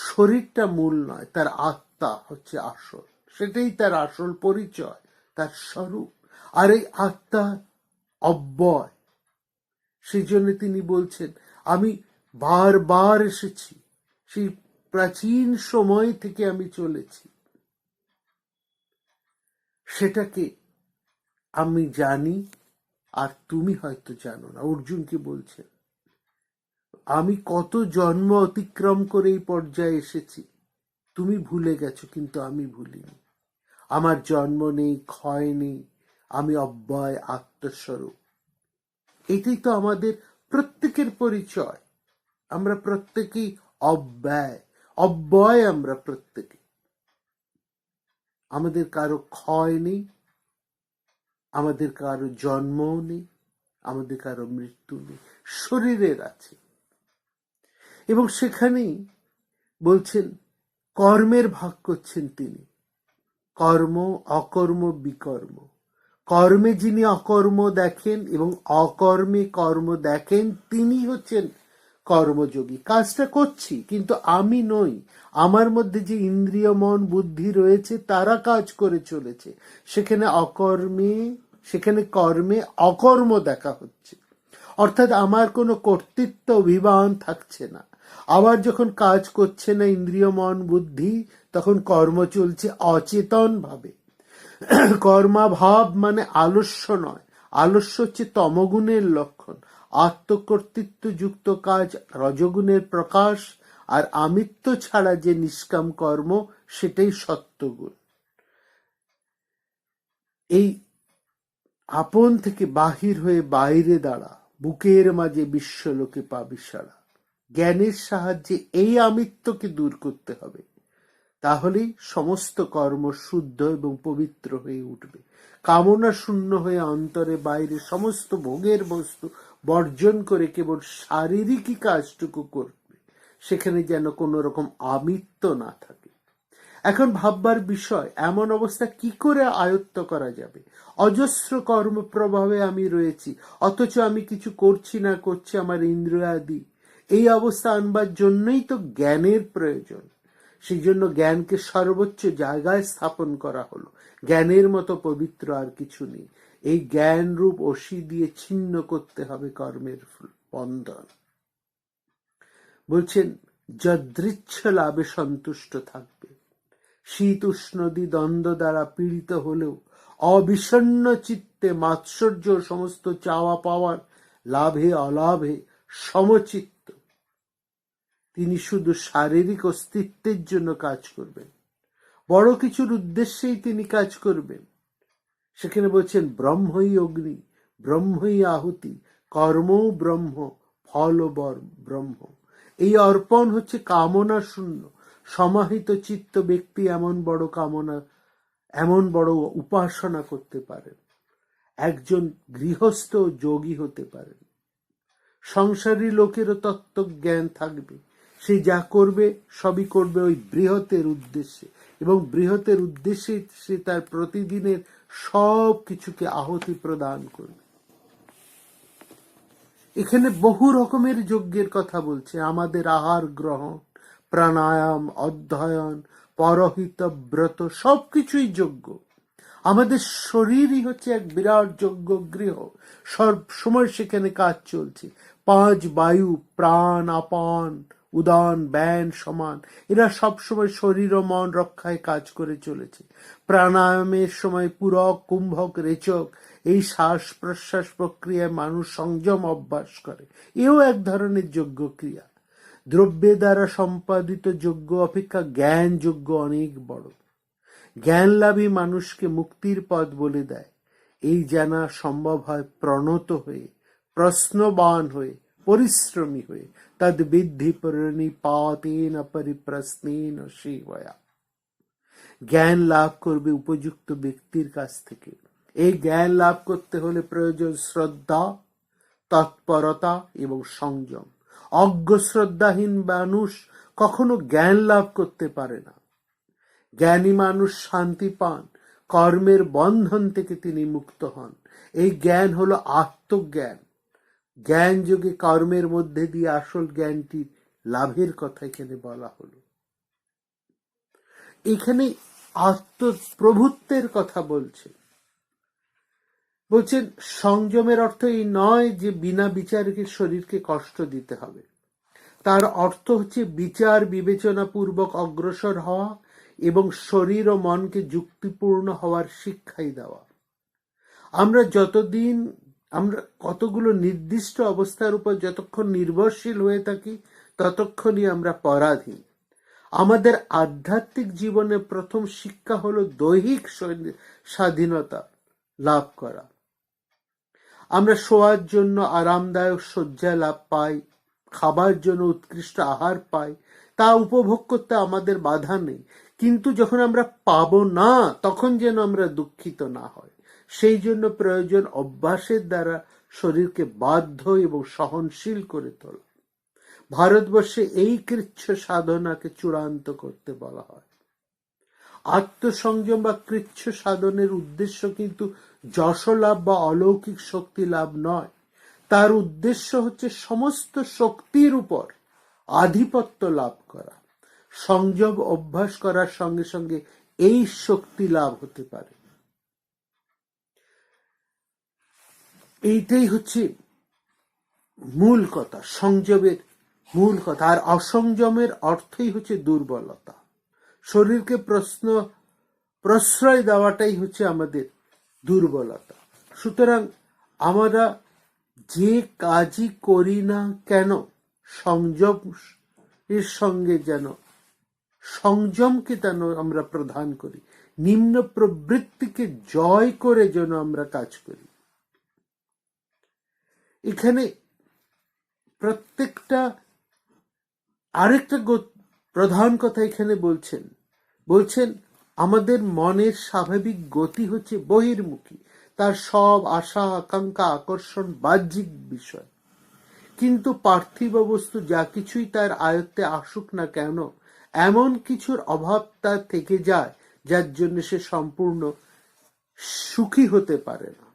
শরীরটা মূল নয়, তার আত্মা হচ্ছে আসল, সেটাই তার আসল পরিচয়, তার স্বরূপ। আর এই আত্মা অব্যয়। সেই জন্য তিনি বলছেন আমি বারবার এসেছি, সেই প্রাচীন সময় থেকে আমি চলেছি, সেটাকে আমি জানি আর তুমি হয়তো জানো না। অর্জুনকে বলছেন আমি কত জন্ম অতিক্রম করে এই পর্যায়ে এসেছি, তুমি ভুলে গেছো কিন্তু আমি ভুলিনি। আমার জন্ম নেই, ক্ষয় নেই, আমি অব্যয় আত্মস্বরূপ। এটাই তো আমাদের প্রত্যেকের পরিচয়। আমরা প্রত্যেকেই অব্যয় আমরা প্রত্যেকে। আমাদের কারো ক্ষয় নেই, আমাদের কারো জন্মও নেই, আমাদের কারো মৃত্যু নেই, শরীরের আছে। এবং সেখানেই বলছেন কর্মের ভাগ করছেন তিনি, কর্ম, অকর্ম, বিকর্ম। কর্মে যিনি অকর্ম দেখেন এবং অকর্মে কর্ম দেখেন, তিনি হচ্ছেন কর্মযোগী। কাজটা করছি কিন্তু আমি নই, আমার মধ্যে যে ইন্দ্রিয় মন বুদ্ধি রয়েছে তারা কাজ করে চলেছে। সেখানে কর্মে অকর্ম দেখা হচ্ছে, অর্থাৎ আমার কোনো কর্তৃত্ব অভিমান থাকছে না। আবার যখন কাজ করছে না ইন্দ্রিয় মন বুদ্ধি, তখন কর্ম চলছে অচেতন ভাবে। কর্মাভাব মানে আলস্য নয়, আলস্য হচ্ছে তমগুণের লক্ষণ। আত্মকর্তৃত্ব যুক্ত কাজ রজগুণের প্রকাশ, আর আমিত্ব ছাড়া যে নিষ্কাম কর্ম সেটাই সত্যগুণ। এই আপন থেকে বাহির হয়ে বাইরে দাঁড়া, বুকের মাঝে বিশ্বলোকে পাবি সাড়া। জ্ঞানের সাহায্যে এই আমিত্বকে দূর করতে হবে, তাহলেই সমস্ত কর্ম শুদ্ধ এবং পবিত্র হয়ে উঠবে। কামনা শূন্য হয়ে অন্তরে বাইরে সমস্ত ভোগের বস্তু বর্জন করে কেবল শারীরিকই কাজটুকু করবে, সেখানে যেন কোনো রকম আমিত্ব না থাকে। এখন ভাববার বিষয়, এমন অবস্থা কি করে আয়ত্ত করা যাবে? অজস্র কর্ম প্রভাবে আমি রয়েছি, অথচ আমি কিছু করছি না, করছি আমার ইন্দ্রিয়াদি। এই অবস্থা আনবার জন্যই তো জ্ঞানের প্রয়োজন। সেই জন্য জ্ঞানকে সর্বোচ্চ জায়গায় স্থাপন করা হলো। জ্ঞানের মতো পবিত্র আর কিছু নেই। এই জ্ঞান রূপ অসি দিয়ে ছিন্ন করতে হবে কর্মের বন্ধন। বলছেন যদৃচ্ছ লাভে সন্তুষ্ট থাকবে। শীত উষ্ণদি দ্বন্দ্ব দ্বারা পীড়িত হলেও অবিষণ্ণ চিত্তে মাৎসর্য সমস্ত চাওয়া পাওয়ার লাভে অলাভে সমচিত্ত। তিনি শুধু শারীরিক অস্তিত্বের জন্য কাজ করবেন, বড় কিছুর উদ্দেশ্যেই তিনি কাজ করবেন। সেখানে বলছেন ব্রহ্মই অগ্নি, ব্রহ্মই আহুতি, কর্মও ব্রহ্ম, ফল ব্রহ্ম। এই অর্পণ হচ্ছে কামনা শূন্য। সমাহিত চিত্ত ব্যক্তি এমন বড় উপাসনা করতে পারেন। একজন গৃহস্থ যোগী হতে পারেন। সংসারী লোকেরও তত্ত্বজ্ঞান থাকবে, সে যা করবে সবই করবে ওই বৃহতের উদ্দেশ্যে, এবং বৃহতের উদ্দেশ্যে সে তার প্রতিদিনের সব কিছুকে আহুতি প্রদান করবে। এখানে বহু রকমের যজ্ঞের কথা বলছে। আমাদের আহার গ্রহণ, প্রাণায়াম, অধ্যয়ন, পরহিত ব্রত সবকিছুই যজ্ঞ। আমাদের শরীরই হচ্ছে এক বিরাট যজ্ঞ গৃহ, সব সময় সেখানে কাজ চলছে। 5 বায়ু, প্রাণ, আপান, উদান, ব্যান, সমান, এরা সবসময় শরীর ও মন রক্ষায় কাজ করে চলেছে। প্রাণায়ামের সময় পূরক, কুম্ভক, রেচক, এই শ্বাস প্রশ্বাস প্রক্রিয়ায় মানুষ সংযম অভ্যাস করে। এও এক ধরনের যজ্ঞ ক্রিয়া। দ্রব্যের দ্বারা সম্পাদিত যজ্ঞ অপেক্ষা জ্ঞান যজ্ঞ অনেক বড়। জ্ঞান লাভই মানুষকে মুক্তির পথ বলে দেয়। এই জানা সম্ভব হয় প্রণত হয়ে, প্রশ্নবান হয়ে, পরিশ্রমী হয়ে। তদ বিদ্ধি পরিণিপাতেন পরিপ্রশ্নেন সেবয়া। জ্ঞান লাভ করবে উপযুক্ত ব্যক্তির কাছ থেকে। এই জ্ঞান লাভ করতে হলে প্রয়োজন শ্রদ্ধা, তৎপরতা এবং সংযম। অজ্ঞ শ্রদ্ধাহীন মানুষ কখনো জ্ঞান লাভ করতে পারে না। জ্ঞানী মানুষ শান্তি পান, কর্মের বন্ধন থেকে তিনি মুক্ত হন। এই জ্ঞান হলো আত্মজ্ঞান। জ্ঞান যোগে কর্মের মধ্যে দিয়ে আসল জ্ঞানটি লাভের কথা এখানে বলা হলো। এখানে আত্মপ্রভুত্বের কথা বলছেন। সংযমের অর্থ এই নয় যে বিনা বিচারে শরীরকে কষ্ট দিতে হবে। তার অর্থ হচ্ছে বিচার বিবেচনা পূর্বক অগ্রসর হওয়া এবং শরীর ও মনকে যুক্তিপূর্ণ হওয়ার শিক্ষাই দেওয়া। আমরা কতগুলো নির্দিষ্ট অবস্থার উপর যতক্ষণ নির্ভরশীল হয়ে থাকি ততক্ষণই আমরা পরাধীন। আমাদের আধ্যাত্মিক জীবনে প্রথম শিক্ষা হলো দৈহিক স্বাধীনতা লাভ করা। আমরা শোয়ার জন্য আরামদায়ক শয্যা লাভ পাই, খাবার জন্য উৎকৃষ্ট আহার পাই, তা উপভোগ করতে আমাদের বাধা নেই। কিন্তু যখন আমরা পাবো না তখন যেন আমরা দুঃখিত না হয়। সেই জন্য প্রয়োজন অভ্যাসের দ্বারা শরীরকে বাধ্য এবং সহনশীল করে তোলা। ভারতবর্ষে এই কৃচ্ছ সাধনাকে চূড়ান্ত করতে বলা হয়। আত্মসংযম বা কৃচ্ছ সাধনের উদ্দেশ্য কিন্তু যশ লাভ বা অলৌকিক শক্তি লাভ নয়। তার উদ্দেশ্য হচ্ছে সমস্ত শক্তির উপর আধিপত্য লাভ করা। সংযম অভ্যাস করার সঙ্গে সঙ্গে এই শক্তি লাভ হতে পারে। এইটাই হচ্ছে মূল কথা, সংযমের মূল কথা। আর অসংযমের অর্থই হচ্ছে দুর্বলতা। শরীরকে প্রশ্রয় দেওয়াটাই হচ্ছে আমাদের দুর্বলতা। সুতরাং আমরা যে কাজই করি না কেন সংযম এর সঙ্গে যেন সংযমকে যেন আমরা প্রধান করি, নিম্ন প্রবৃত্তিকে জয় করে যেন আমরা কাজ করি। এখানে প্রত্যেকটা আরেকটা প্রধান কথা এখানে বলছেন আমাদের মনের স্বাভাবিক গতি হচ্ছে বহির্মুখী। তার সব আশা আকাঙ্ক্ষা আকর্ষণ বাহ্যিক বিষয়। কিন্তু পার্থিব বস্তু যা কিছুই তার আয়ত্তে আসুক না কেন, এমন কিছুর অভাব তার থেকে যায় যার জন্য সে সম্পূর্ণ সুখী হতে পারে না।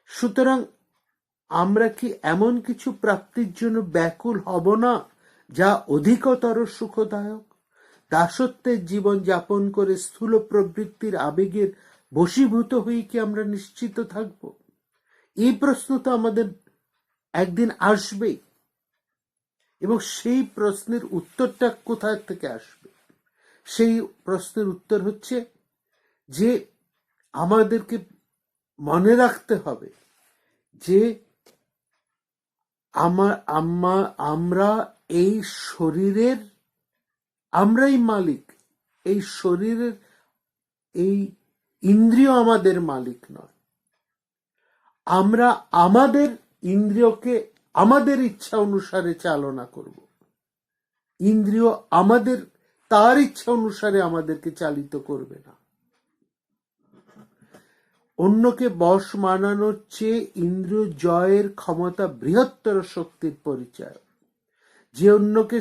সুতরাং আমরা কি এমন কিছু প্রাপ্তির জন্য ব্যাকুল হব না যা অধিকতর সুখদায়ক? দাসত্বের জীবন যাপন করে স্থূল প্রবৃত্তির আবেগের বশীভূত হয়ে কি আমরা নিশ্চিত থাকব? এই প্রশ্ন তো আমাদের একদিন আসবে, এবং সেই প্রশ্নের উত্তরটা কোথা থেকে আসবে? সেই প্রশ্নের উত্তর হচ্ছে যে আমাদেরকে মনে রাখতে হবে যে আমরা এই শরীরের আমরাই মালিক। এই শরীরের এই ইন্দ্রিয় আমাদের মালিক নয়। আমরা আমাদের ইন্দ্রিয়কে আমাদের ইচ্ছা অনুসারে চালনা করব। ইন্দ্রিয় তার ইচ্ছা অনুসারে আমাদেরকে চালিত করবে না। অন্যকে বশ মানানোর চেয়ে ইন্দ্রিয় জয়ের ক্ষমতা বৃহত্তর শক্তির পরিচয়। যে অন্যকে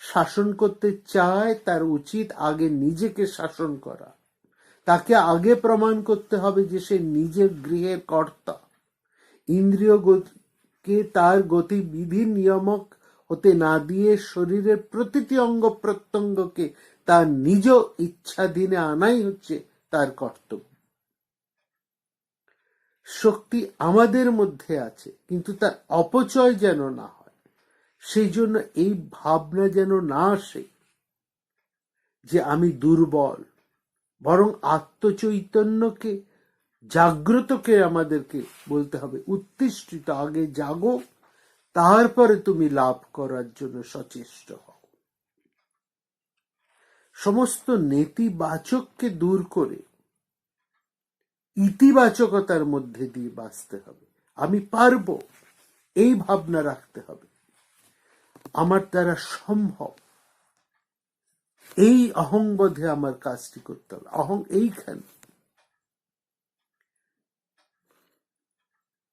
শাসন করতে চায় তার উচিত আগে নিজেকে শাসন করা। তাকে আগে প্রমাণ করতে হবে যে সে নিজের গৃহের কর্তা। ইন্দ্রিয়কে তার গতিবিধি নিয়ামক হতে না দিয়ে শরীরের প্রতিটি অঙ্গ প্রত্যঙ্গকে তার নিজ ইচ্ছাধীনে আনাই হচ্ছে তার কর্তব্য। শক্তি আমাদের মধ্যে আছে, কিন্তু তার অপচয় যেন না হয়, সেই জন্য এই ভাবনা যেন না আসে যে আমি দুর্বল, বরং আত্মচৈতন্যকে জাগ্রতকে আমাদেরকে বলতে হবে, উত্তিষ্ঠিত, আগে জাগো, তারপরে তুমি লাভ করার জন্য সচেষ্ট হও। সমস্ত নেতিবাচককে দূর করে ইতিবাচকতার মধ্যে দিয়ে বাঁচতে হবে। আমি পারবো, এই ভাবনা রাখতে হবে। আমার দ্বারা সম্ভব, এই অহংবোধে আমার কাজটি করতে হবে। অহং এইখানে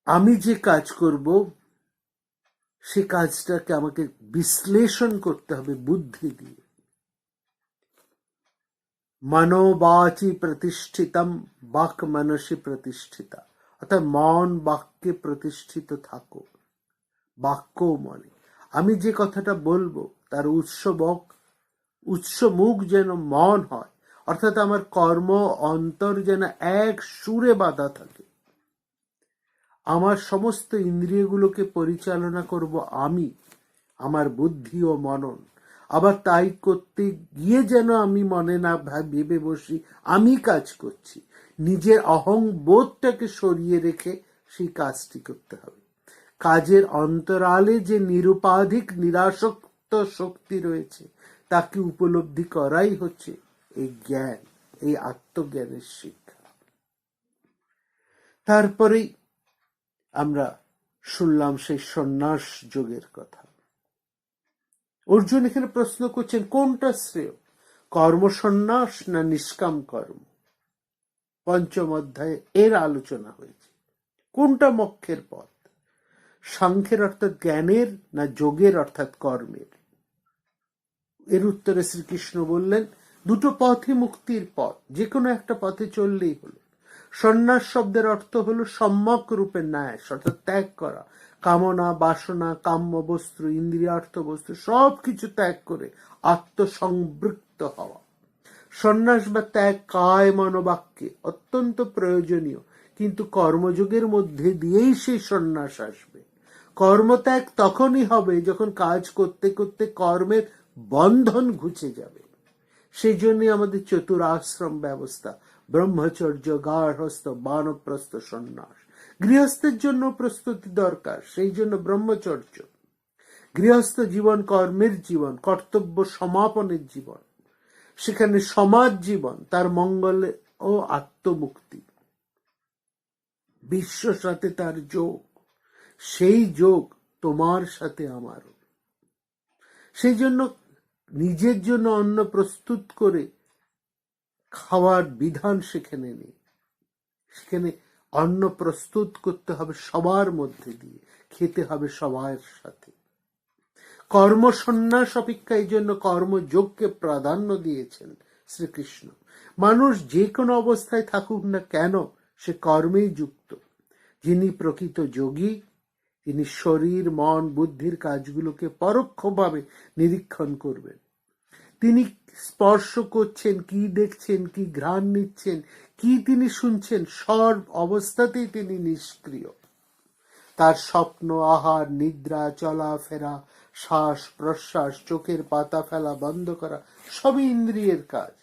আমি যে কাজ করব, সে কাজটাকে আমাকে বিশ্লেষণ করতে হবে বুদ্ধি দিয়ে। মনোবাচি প্রতিষ্ঠিতম বাক মনসি প্রতিষ্ঠিতা, অর্থাৎ মন বাক্যে প্রতিষ্ঠিত থাকো, বাক্য মনে। আমি যে কথাটা বলবো তার উৎস মুখ যেন মন হয়, অর্থাৎ আমার কর্ম অন্তর যেন এক সুরে বাঁধা থাকে। আমার সমস্ত ইন্দ্রিয়গুলোকে পরিচালনা করব আমি, আমার বুদ্ধি ও মনন। আবার তাই করতে গিয়ে যেন আমি মনে না ভেবে বসি আমি কাজ করছি। নিজের অহংবোধটাকে সরিয়ে রেখে সেই কাজটি করতে হবে। কাজের অন্তরালে যে নিরুপাধিক নিরাসক্ত শক্তি রয়েছে, তাকে উপলব্ধি করাই হচ্ছে এই জ্ঞান, এই আত্মজ্ঞানের শিক্ষা। তারপরেই আমরা শুনলাম সেই সন্ন্যাস যোগের কথা। অর্জুন এখানে প্রশ্ন করছেন, কোনটা শ্রেয়, কর্মসন্ন্যাস না নিষ্কাম কর্ম? পঞ্চম অধ্যায়ে এর আলোচনা হয়েছে। কোনটা মোক্ষের পথ, সাংখ্যের অর্থাৎ জ্ঞানের না যোগের অর্থাৎ কর্মের? এর উত্তরে শ্রীকৃষ্ণ বললেন, দুটো পথই মুক্তির পথ, যে কোনো একটা পথে চললেই হলো। সন্ন্যাস শব্দের অর্থ হলো সম্যক রূপে ন্যায়, অর্থাৎ ত্যাগ করা, কামনা বাসনা কাম্য বস্তু ইন্দ্রিয়ার্থ বস্তু সবকিছু ত্যাগ করে আত্মসংবৃত্ত হওয়া। সন্ন্যাস বা ত্যাগ কায় মনোবাক্যে অত্যন্ত প্রয়োজনীয়, কিন্তু কর্মযোগের মধ্যে দিয়েই সেই সন্ন্যাস আসবে। কর্মত্যাগ তখনই হবে যখন কাজ করতে করতে কর্মের বন্ধন ঘুচে যাবে। সেই জন্য আমাদের চতুরাশ্রম ব্যবস্থা, ব্রহ্মচর্য, গার্হস্থ, বানপ্রস্থ, সন্ন্যাস। গৃহস্থের জন্য প্রস্তুতি দরকার, সেই জন্য ব্রহ্মচর্য। গৃহস্থ জীবন কর্মের জীবন, কর্তব্য সমাপনের জীবন। সেখানে সমাজ জীবন, তার মঙ্গল ও আত্মমুক্তি। বিশ্ব সাথে তার যোগ, সেই যোগ তোমার সাথে আমারও। সেই জন্য নিজের জন্য অন্ন প্রস্তুত করে খাওয়ার বিধান সেখানে নেই। সেখানে অন্ন প্রস্তুত করতে হবে সবার মধ্যে দিয়ে, খেতে হবে সবার সাথে। কর্মসন্ন্যাস অপেক্ষা এই জন্য কর্মযোগকে প্রাধান্য দিয়েছেন শ্রীকৃষ্ণ। মানুষ যে কোনো অবস্থায় থাকুক না কেন, সে কর্মেই যুক্ত। যিনি প্রকৃত যোগী, তিনি শরীর মন বুদ্ধির কাজগুলোকে পরোক্ষভাবে নিরীক্ষণ করবেন। তিনি স্পর্শ করছেন, কি দেখছেন, কি ঘ্রাণ নিচ্ছেন, কি তিনি শুনছেন, সব অবস্থাতেই তিনি নিষ্ক্রিয়। তার স্বপ্ন, আহার, নিদ্রা, চলাফেরা, শ্বাস প্রশ্বাস, চোখের পাতা ফেলা বন্ধ করা, সবই ইন্দ্রিয়ের কাজ।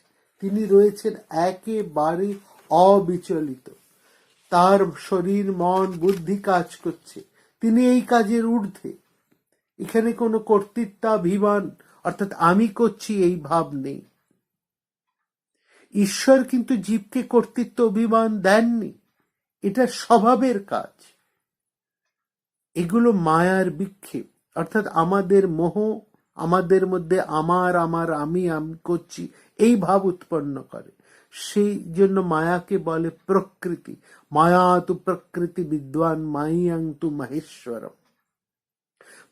তিনি রয়েছেন একেবারে অবিচলিত। তার শরীর মন বুদ্ধি কাজ করছে, তিনি এই কাজের ঊর্ধ্বে। এখানে কোনো কর্তৃত্বাভিমান অর্থাৎ আমি করছি এই ভাব নেই। ঈশ্বর কিন্তু জীবকে কর্তৃত্ব অভিমান দেননি, এটা স্বভাবের কাজ। এগুলো মায়ার বিক্ষেপ, অর্থাৎ আমাদের মোহ, আমাদের মধ্যে আমার আমার আমি আমি করছি এই ভাব উৎপন্ন করে। সেই জন্য মায়াকে বলে প্রকৃতি। মায়া তু প্রকৃতি বিদ্বান মাইয়াং তু মহেশ্বরম।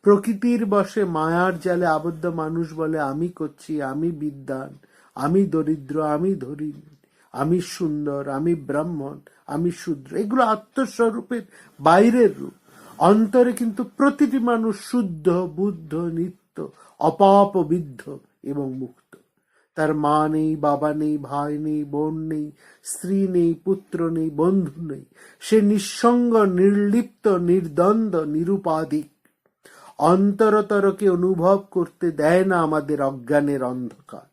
প্রকৃতির বশে মায়ার জালে আবদ্ধ মানুষ বলে আমি করছি, আমি বিদ্বান, আমি দরিদ্র, আমি ধনী, আমি সুন্দর, আমি ব্রাহ্মণ, আমি শূদ্র। এগুলো আত্মস্বরূপের বাইরের রূপ। অন্তরে কিন্তু প্রতিটি মানুষ শুদ্ধ, বুদ্ধ, নিত্য, অপাপবিদ্ধ এবং মুক্ত। তার মা নেই, বাবা নেই, ভাই নেই, বোন নেই, স্ত্রী নেই, পুত্র নেই, বন্ধু নেই। সে নিঃসঙ্গ, নির্লিপ্ত, নির্দ্বন্দ্ব, নিরুপাধিক। অন্তরতরকে অনুভব করতে দেয় না আমাদের অজ্ঞানের অন্ধকার।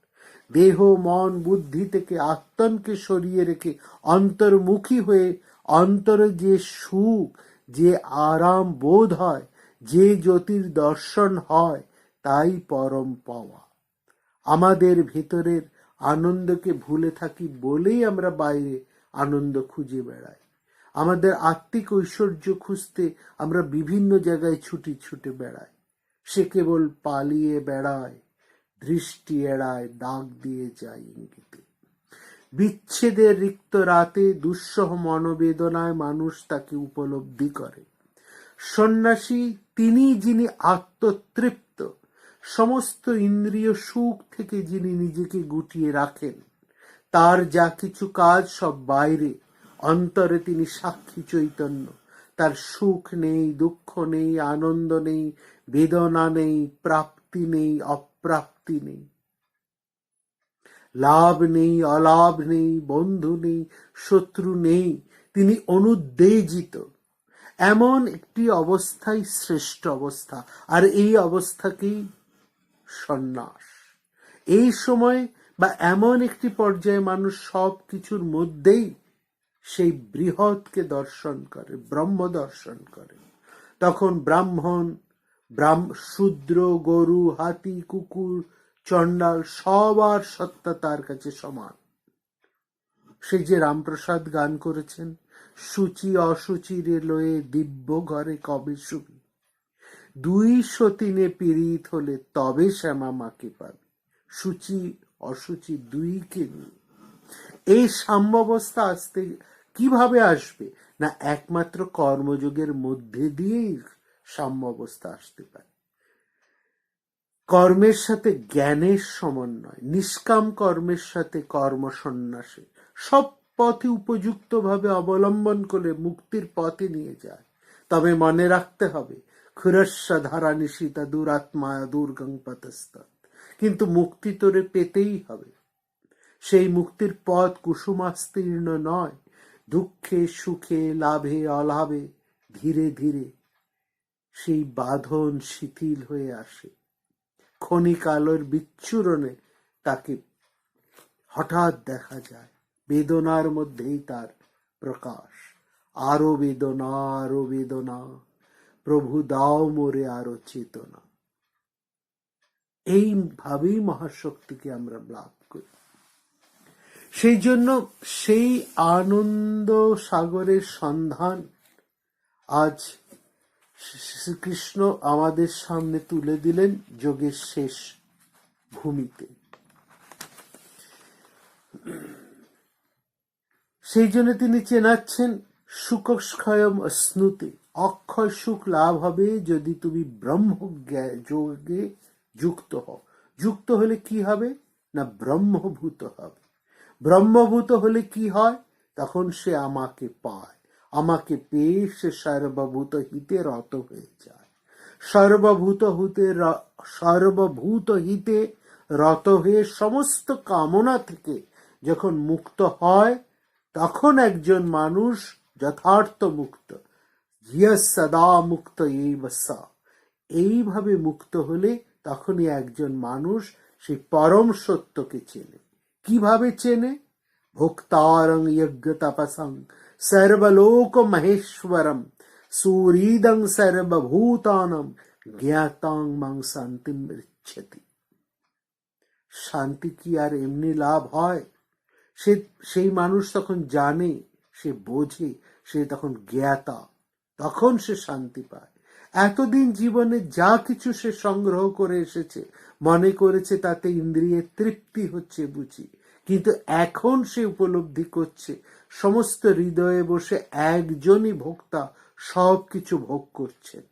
দেহ, মন, বুদ্ধি থেকে আত্মনকে সরিয়ে রেখে অন্তর্মুখী হয়ে অন্তরে যে সুখ, যে আরাম বোধ হয়, যে জ্যোতির দর্শন হয়, তাই পরম পাওয়া। আমাদের ভেতরের আনন্দকে ভুলে থাকি বলেই আমরা বাইরে আনন্দ খুঁজে বেড়াই। আমাদের আত্মিক ঐশ্বর্য খুঁজতে আমরা বিভিন্ন জায়গায় ছুটে বেড়াই। সে কেবল পালিয়ে বেড়ায়, দৃষ্টি এড়ায়, ডাক দিয়ে যায় ইঙ্গিতে। বিচ্ছেদের রিক্ত রাতে দুঃসহ মনোবেদনায় মানুষ তাকে উপলব্ধি করে। সন্ন্যাসী তিনি যিনি আত্মতৃপ্ত, সমস্ত ইন্দ্রিয় সুখ থেকে যিনি নিজেকে গুটিয়ে রাখেন। তার যা কিছু কাজ সব বাইরে, অন্তরে তিনি সাক্ষী চৈতন্য। তার সুখ নেই, দুঃখ নেই, আনন্দ নেই, বেদনা নেই, প্রাপ্তি নেই, অপ্রাপ্তি নেই, লাভ নেই, অলাভ নেই, বন্ধু নেই, শত্রু নেই। তিনি অনুদ্বেজিত। এমন একটি অবস্থাই শ্রেষ্ঠ অবস্থা, আর এই অবস্থাকেই সন্ন্যাস। এই সময় বা এমন একটি পর্যায়ে মানুষ সব কিছুর মধ্যেই সেই বৃহৎকে দর্শন করে, ব্রহ্ম দর্শন করে। তখন ব্রাহ্মণ, শূদ্র, গরু, হাতি, কুকুর, চণ্ডাল সবার সত্তা তার কাছে সমান। সে যে রামপ্রসাদ গান করেছেন, সূচি অসুচিরে লয়ে দিব্য ঘরে কবে শুবি, 203 পীড়িত হলে তবে শ্যামা মাকে পাবে। সূচি অসুচি দুইকে নিয়ে এই সাম্যাবস্থা আসতে কিভাবে আসবে? না, একমাত্র কর্মযোগের মধ্যে দিয়েই সাম্যাবস্থা আসতে পারে। কর্মের সাথে জ্ঞানের সমন্বয়, নিষ্কাম কর্মের সাথে কর্ম সন্ন্যাসে, সব পথে উপযুক্ত ভাবে অবলম্বন করে মুক্তির পথে নিয়ে যায়। তবে মনে রাখতে হবে, ক্ষুরস্য ধারা নিশিতা দুরাত্মায় দুর্গং পতস্তৎ। কিন্তু মুক্তি তোরে পেতেই হবে। সেই মুক্তির পথ কুসুমাস্তীর্ণ নয়। দুঃখে সুখে, লাভে অলাভে ধীরে ধীরে সেই বাঁধন শিথিল হয়ে আসে। ক্ষণিক আলোর বিচ্ছুরণে তাকে হঠাৎ দেখা যায়, বেদনার মধ্যেই তার প্রকাশ। আরো বেদনা, আরো বেদনা, প্রভু দাও মোরে আরো চেতনা। এইভাবেই মহাশক্তিকে আমরা লাভ করি। সেই জন্য সেই আনন্দ সাগরের সন্ধান আজ শ্রীকৃষ্ণ আমাদের সামনে তুলে দিলেন যোগের শেষ ভূমিতে। সেই জন্য তিনি চেনাচ্ছেন সুখক্ষয়ম স্নুতে, অক্ষয় সুখ লাভ হবে যদি তুমি ব্রহ্ম যোগে যুক্ত হও। যুক্ত হলে কি হবে? না, ব্রহ্মভূত হবে। ব্রহ্মভূত হলে কি হয়? তখন সে আমাকে পায়। আমাকে পেয়ে সে সর্বভূত হিতে রত হয়ে যায়। সর্বভূত হিতে রত হয়ে সমস্ত কামনা থেকে যখন মুক্ত হয়, তখন একজন মানুষ যথার্থ মুক্ত। সদা মুক্ত এইভাবে মুক্ত হলে তখনই একজন মানুষ সেই পরম সত্যকে চেনে। কিভাবে চেনে? ভোক্তারং যজ্ঞ তপসং সর্বলোক মহেশ্বরম সুহৃদং সর্বভূতানাং জ্ঞাতাং মাং শান্তিম ইচ্ছতি। শান্তি কি আর এমনি লাভ হয়? সেই মানুষ তখন জানে, সে বোঝে, সে তখন জ্ঞাতা, তখন সে শান্তি পায়। এতদিন জীবনে যা কিছু সে সংগ্রহ করে এসেছে, মনে করেছে তাতে ইন্দ্রিয়ের তৃপ্তি হচ্ছে বুঝি, কিন্তু এখন সে উপলব্ধি করছে সমস্ত হৃদয়ে বসে একজনই ভোক্তা সব কিছু ভোগ করছেন।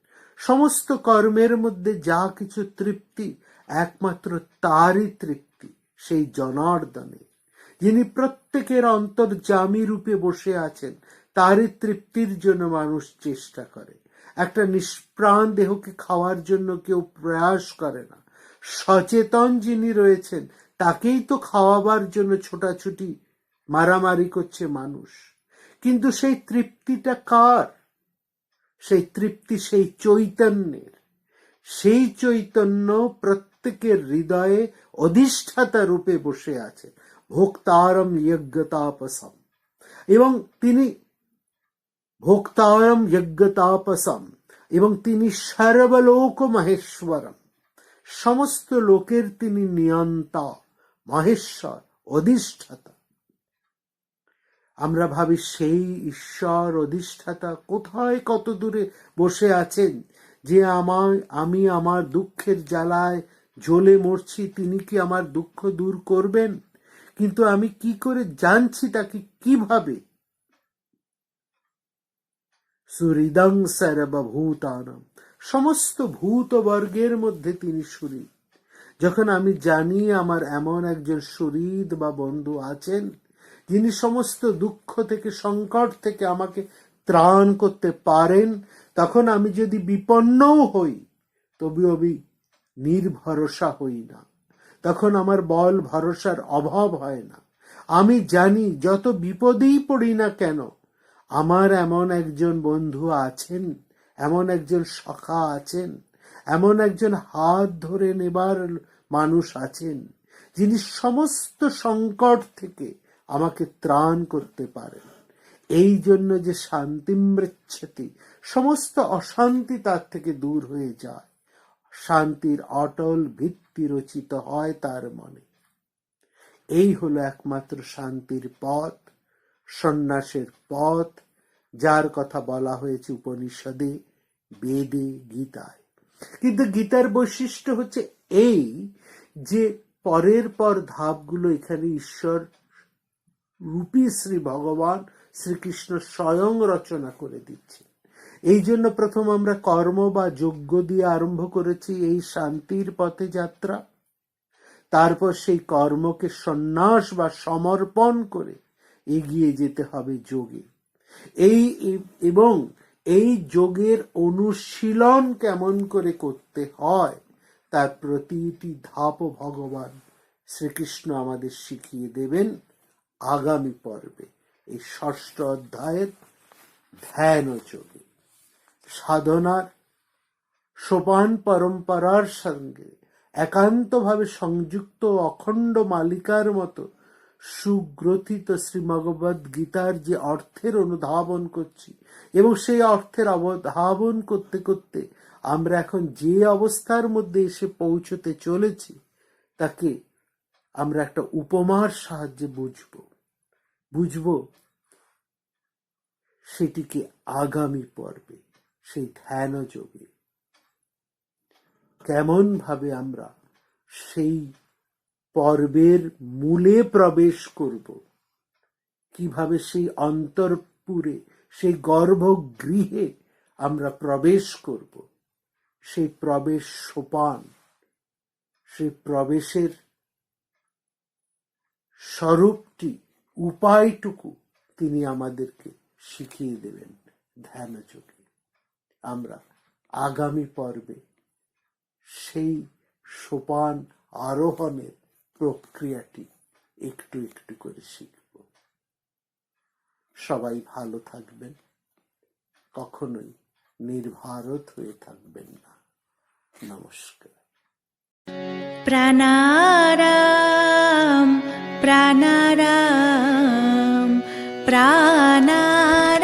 সমস্ত কর্মের মধ্যে যা কিছু তৃপ্তি, একমাত্র তারই তৃপ্তি, সেই জনার্দনে, যিনি প্রত্যেকের অন্তর্যামী রূপে বসে আছেন। তারই তৃপ্তির জন্য মানুষ চেষ্টা করে। একটা নিষ্প্রাণ দেহকে খাওয়ার জন্য কেউ প্রয়াস করে না। সচেতন যিনি রয়েছেন তাকেই তো খাওয়াবার জন্য ছোটাছুটি মারামারি করছে মানুষ। কিন্তু সেই তৃপ্তিটা কার? সেই তৃপ্তি সেই চৈতন্যের। সেই চৈতন্য প্রত্যেকের হৃদয়ে অধিষ্ঠাতা রূপে বসে আছে, ভোক্তারম যজ্ঞতাপসম। এবং তিনি ভোক্তারম যজ্ঞতাপসম, এবং তিনি সর্বলোক মহেশ্বরম, সমস্ত লোকের তিনি নিয়ন্তা, মহেশ্বর, অধিষ্ঠাতা। আমরা ভাবি সেই ঈশ্বর অধিষ্ঠাতা কোথায় কত দূরে বসে আছেন, যে আমি আমার দুঃখের জ্বালায় জ্বলে মরছি, তিনি কি আমার দুঃখ দূর করবেন? কিন্তু আমি কি করে জানছি তাকে কিভাবে? সুহৃদং সর্বভূতানাম, সমস্ত ভূতবর্গের মধ্যে তিনি সুহৃদ। যখন আমি জানি আমার এমন একজন সুহৃদ বা বন্ধু আছেন যিনি সমস্ত দুঃখ থেকে, সংকট থেকে আমাকে ত্রাণ করতে পারেন, তখন আমি যদি বিপন্নও হই তবে আমি নির্ভরসা হই না। তখন আমার বল ভরসার অভাব হয় না। আমি জানি যত বিপদেই পড়ি না কেন, আমার এমন একজন বন্ধু আছেন, এমন একজন সখা আছেন, এমন একজন হাত ধরে নেবার মানুষ আছেন, যিনি সমস্ত সংকট থেকে আমাকে ত্রাণ করতে পারেন। এই জন্য যে শান্তি মৃচ্ছতি, সমস্ত অশান্তি তার থেকে দূর হয়ে যায়, শান্তির অটল ভিত্তি রচিত হয় তার মনে। এই হলো একমাত্র শান্তির পথ, সন্ন্যাসের পথ, যার কথা বলা হয়েছে উপনিষদে, বেদে, গীতায়। কিন্তু গীতার বৈশিষ্ট্য হচ্ছে এই যে পরের পর ধাপগুলো এখানে ঈশ্বর রূপী শ্রী ভগবান শ্রীকৃষ্ণ স্বয়ং রচনা করে দিচ্ছে। এই জন্য প্রথম আমরা কর্ম বা যজ্ঞ দিয়ে আরম্ভ করেছি এই শান্তির পথে যাত্রা। তারপর সেই কর্মকে সন্ন্যাস বা সমর্পণ করে এগিয়ে যেতে হবে যোগে। এবং এই যোগের অনুশীলন কেমন করে করতে হয় তার প্রতিটি ধাপও ভগবান শ্রীকৃষ্ণ আমাদের শিখিয়ে দেবেন আগামী পর্বে, এই 6ষ্ঠ অধ্যায়ের ধ্যান যোগে। সাধনার সোপান পরম্পরার সঙ্গে একান্তভাবে সংযুক্ত অখণ্ড মালিকার মতো সুগ্রথিত শ্রীমদ্ভগবদ্ গীতার যে অর্থের অনুধাবন করছি, এবং সেই অর্থের অবধাবন করতে করতে আমরা এখন যে অবস্থার মধ্যে এসে পৌঁছতে চলেছি, তাকে আমরা একটা উপমার সাহায্যে বুঝব। সেটিকে আগামী পর্বে, সেই ধ্যান যোগে কেমন ভাবে আমরা সেই পর্বের মূলে প্রবেশ করব, কিভাবে সেই অন্তরপুরে, সেই গর্ভগৃহে আমরা প্রবেশ করব, সেই প্রবেশ সোপান, সেই প্রবেশের স্বরূপটি, উপায়টুকু তিনি আমাদেরকে শিখিয়ে দেবেন ধ্যান যোগে। আমরা আগামী পর্বে সেই সোপান আরোহণের প্রক্রিয়াটি একটু একটু করে শিখব। সবাই ভালো থাকবেন, কখনোই নির্ভারত হয়ে থাকবেন না। নমস্কার।
প্রাণারাম প্রাণারাম প্রাণারাম।